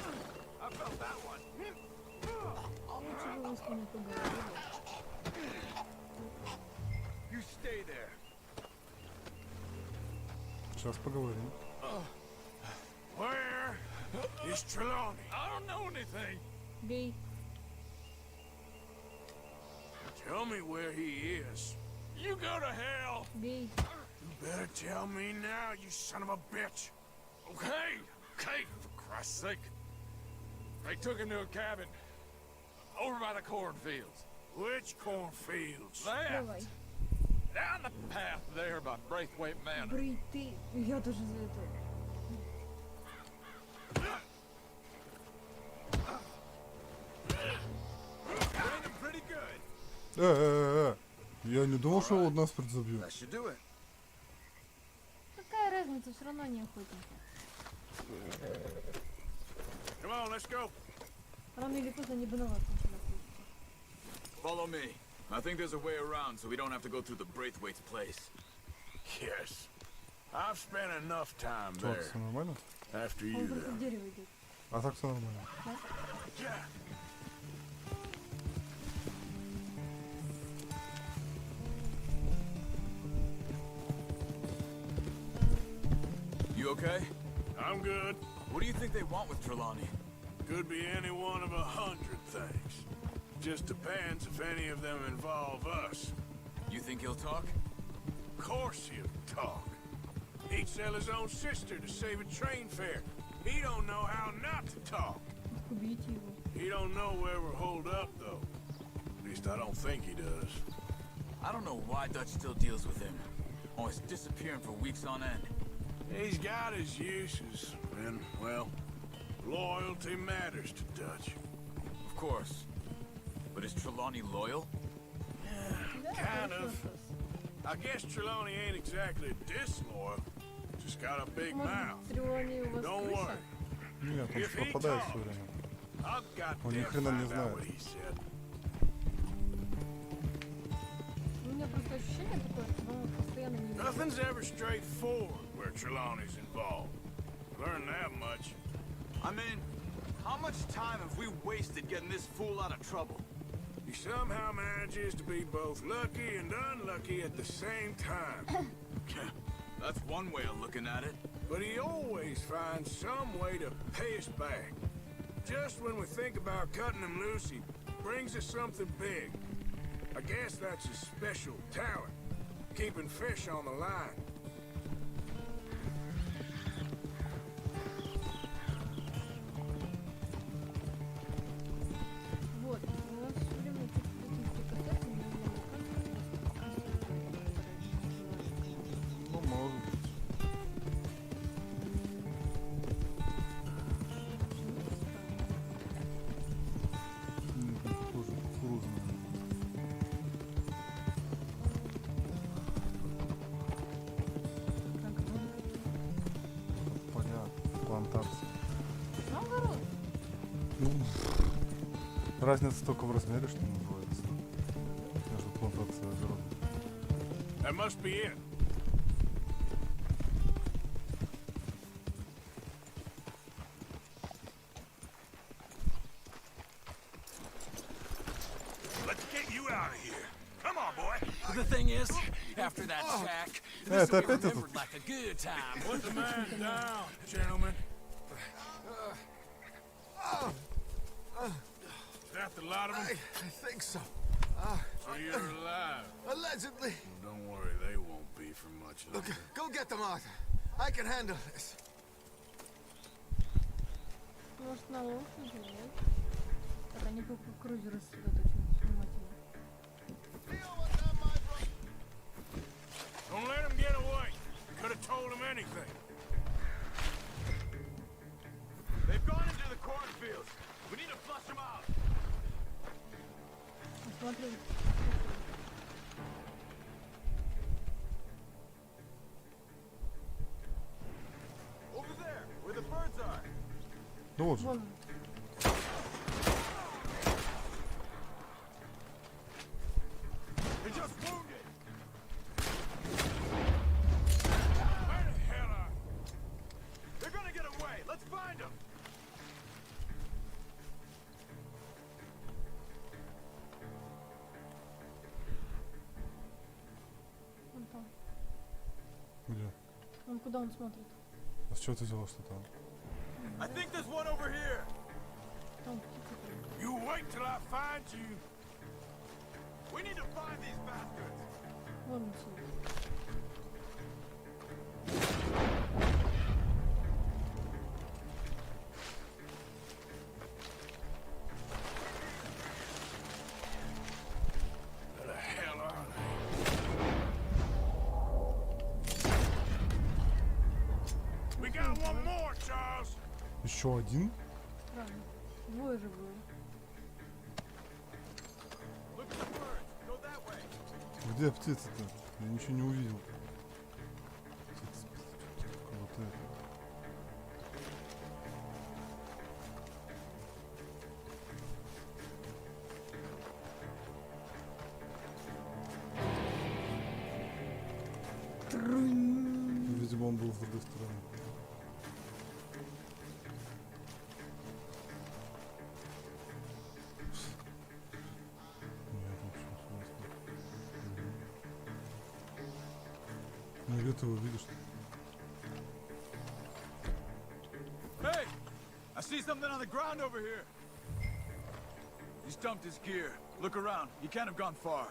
I felt that one. Лучше бы вы с ними поговорили. You stay there. Сейчас поговорим. Where is Trelawney? I don't know anything. Бей. Tell me where he is. You go to hell. Бей. You better tell me now, you son of a bitch. Okay, okay, for Christ's sake. They took him to a cabin over by the cornfields. Which cornfields? There, Давай. down the path there by Braithwaite Manor. Брей ты. Я даже за это. Doing him pretty good. Я не думал, что он нас предзабьет. Какая разница, все равно не охотники. Come on, let's go. Рано или поздно не бы на вас начали охотиться. Follow me. I think there's a way around so we don't have to go through the Braithwaite's place. Yes. I've spent enough time Чувак, there. все нормально? After Он you, просто в though. дерево идет. А так все нормально. Да? You okay? I'm good. What do you think they want with Trelawney? Could be any one of 100 things. Just depends if any of them involve us. You think he'll talk? Of course he'll talk. He'd sell his own sister to save a train fare. He don't know how not to talk. Убейте его. He don't know where we're holed up, though. At least I don't think he does. I don't know why Dutch still deals with him. Always disappearing for weeks on end. He's got his uses, and, well, loyalty matters to Dutch. Of course. But is Trelawney loyal? Kind of. I guess Trelawney ain't exactly disloyal. Just got a big mouth. Don't worry. Нет, он же If he пропадает talks, все время. I'll Он ни goddamn хрена не find out знает. what he said. У меня просто ощущение такое, что он постоянно не видит. Nothing's ever straightforward where Trelawney's involved. Learn that much. I mean, how much time have we wasted getting this fool out of trouble? He somehow manages to be both lucky and unlucky at the same time. That's one way of looking at it. But he always finds some way to pay us back. Just when we think about cutting him loose, he brings us something big. I guess that's his special talent, keeping fish on the line. Вот, у нас все время какие-то касательные, Ну, может быть. Тоже кукурузная. Понятно, плантация. Наоборот. Ну, разница только в размере, что называется. Между плантацией и огородом. That must be it. Let's get you out of here. Come on, boy. The thing is, after that shack, Это this will be опять этот? remembered like a good time. Put the man down, gentlemen. Is that the lot of them? I think so. So you're alive. Allegedly. Well, don't worry, they won't be for much Look, longer. go get them, Arthur. I can handle this. Может, на лошади, нет? Тогда не только крузеры сосредоточены внимательно. Don't let him get away. Could have told him anything. They've gone into the cornfields. We need to flush them out. Посмотрим. Over there, where the birds are. Ну вот же. Вон. They're just wounded. Where the hell are They're gonna get away. Let's find them. Где? Он куда он смотрит? А с чего ты взяла, что там? I think there's one over here. Там птица. You wait till I find you. We need to find these bastards. Вон он сидит. Where the hell are they? We got one more, Charles. Еще один? Странно. Двое же было. Look at the birds. Go that way. Где птица-то? Я ничего не увидел. Птица, вот это. Видимо, он был с другой стороны. Нет, ничего смысла. Ну где ты его видишь? Hey! I see something on the ground over here. He's dumped his gear. Look around. He can't have gone far.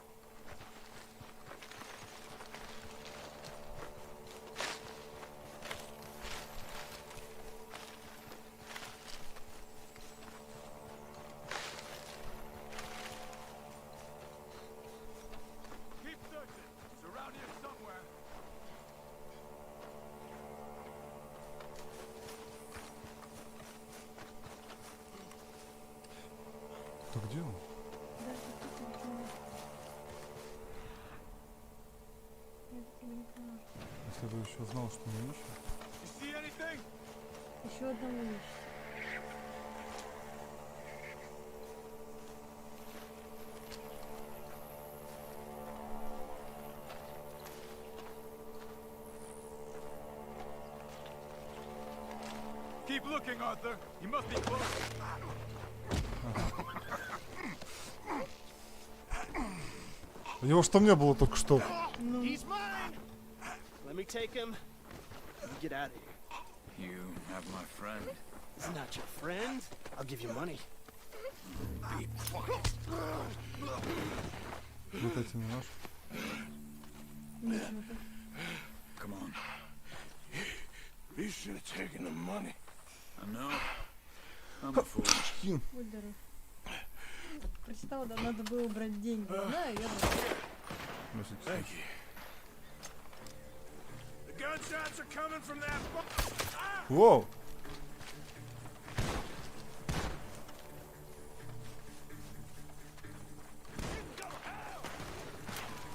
Keep searching. It's around here somewhere. То где он? Даже птица ничего нет. Я тебя не понимаю. Если бы еще знал, что мы ищем. You see anything? Еще одного ищет. Keep looking, Arthur. He must be close. У него что мне было только что? He's mine! Let me take him. You get out of here. You have my friend. He's not your friend. I'll give you money. Be quiet. Вот эти не наш. Ничего-то. Come on. You should have taken the money. I know. I'm a fool. Будь здоров. Прочитала, да, надо было брать деньги. Да, я Thank you. The gunshots are coming from that. Воу!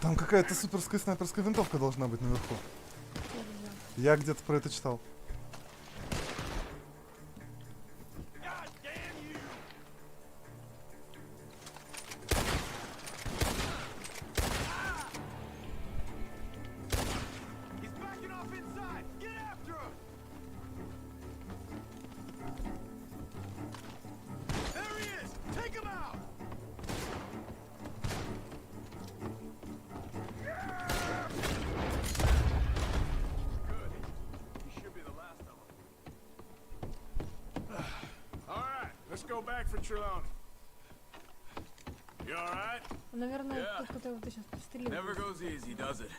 Там какая-то суперская снайперская винтовка должна быть наверху. Я где-то про это читал. He's backing off inside. Get after him. There he is. Take him out. Good. He should be the last of them. All right, let's go back for Trelawney. You all right? Наверное, Yeah. тот, которого ты сейчас пристрелил. Never goes easy, does it?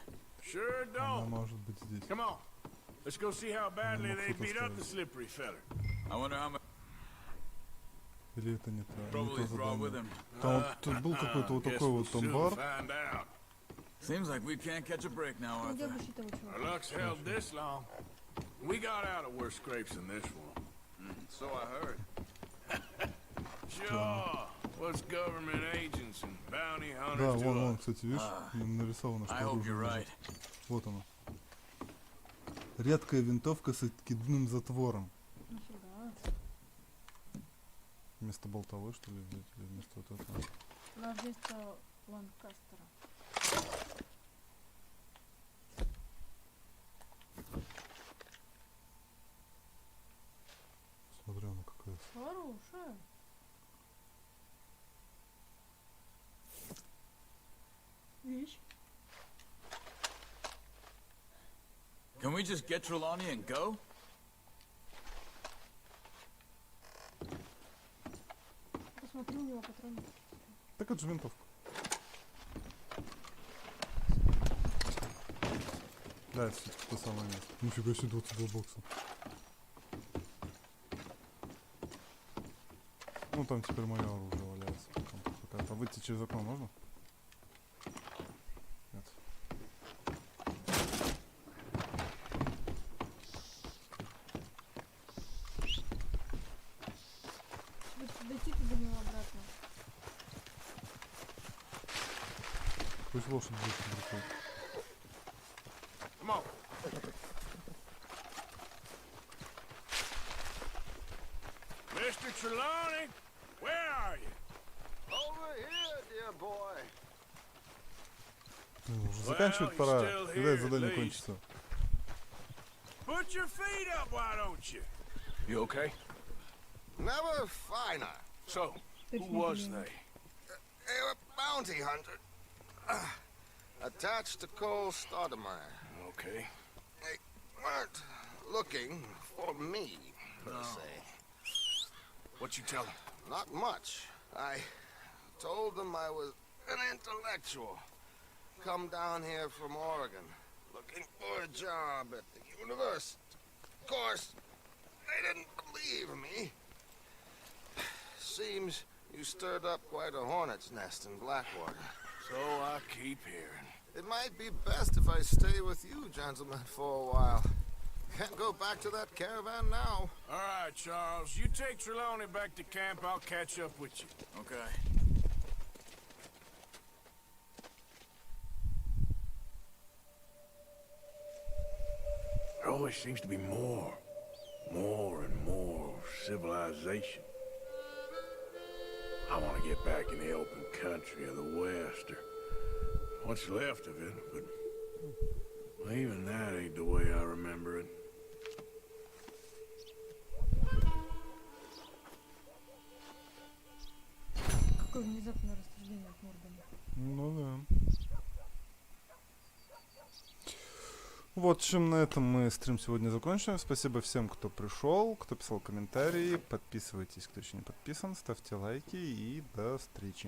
Sure Она don't. может быть здесь. Come on. Let's go see how badly Ну, they фото beat up the ставить. slippery feller. I wonder how much Или это не то, не trouble то he's brought with задание. him. Там вот тут был какой-то вот Guess такой we'll вот там soon бар. find out. Seems like we can't catch a break now, Где Arthur. обыщи того чувака? Our luck's held this long. We got out of worse scrapes than this one. So I heard. Sure. What's government agents and bounty Да, hunters вон, to вон, us? кстати, видишь, нарисовано, что I hope оружие you're лежит. right. Вот оно. Редкая винтовка с откидным затвором. Нифига. Вместо болтовой, что ли, взять? Или вместо вот этого? На вместо Ланкастера. Смотри, она какая. Хорошая. Вещь. Can we just get Trelawney and go? Посмотри, у него патроны. Так это же винтовка. Да, это все-таки то самое место. Нифига себе, 22 бокса. Ну там теперь мое оружие валяется. Какая-то. Выйти через окно можно? Нет. Дойти до него обратно. Пусть лошадь будет бросать. Come on. Mr. Trelawney, where are you? Over here, dear boy. Ну, уже заканчивать пора. Когда это задание кончится? Put your feet up, why don't you? You okay? Never finer. So, who was they? They were bounty hunter. Attached to Cole Stoudemire. Okay. They weren't looking for me, per se. What you tell them? Not much. I told them I was an intellectual. Come down here from Oregon, looking for a job at the university. Of course, they didn't believe me. Seems you stirred up quite a hornet's nest in Blackwater. So I keep hearing. It might be best if I stay with you, gentlemen, for a while. Can't go back to that caravan now. All right, Charles. You take Trelawney back to camp. I'll catch up with you. Okay. There always seems to be more and more civilization. I want to get back in the open country of the West, or what's left of it, but even that ain't the way I remember it. Какое внезапное расхождение от Моргана. Ну да. Вот чем на этом мы стрим сегодня закончим. Спасибо всем, кто пришел, кто писал комментарии. Подписывайтесь, кто еще не подписан, ставьте лайки и до встречи.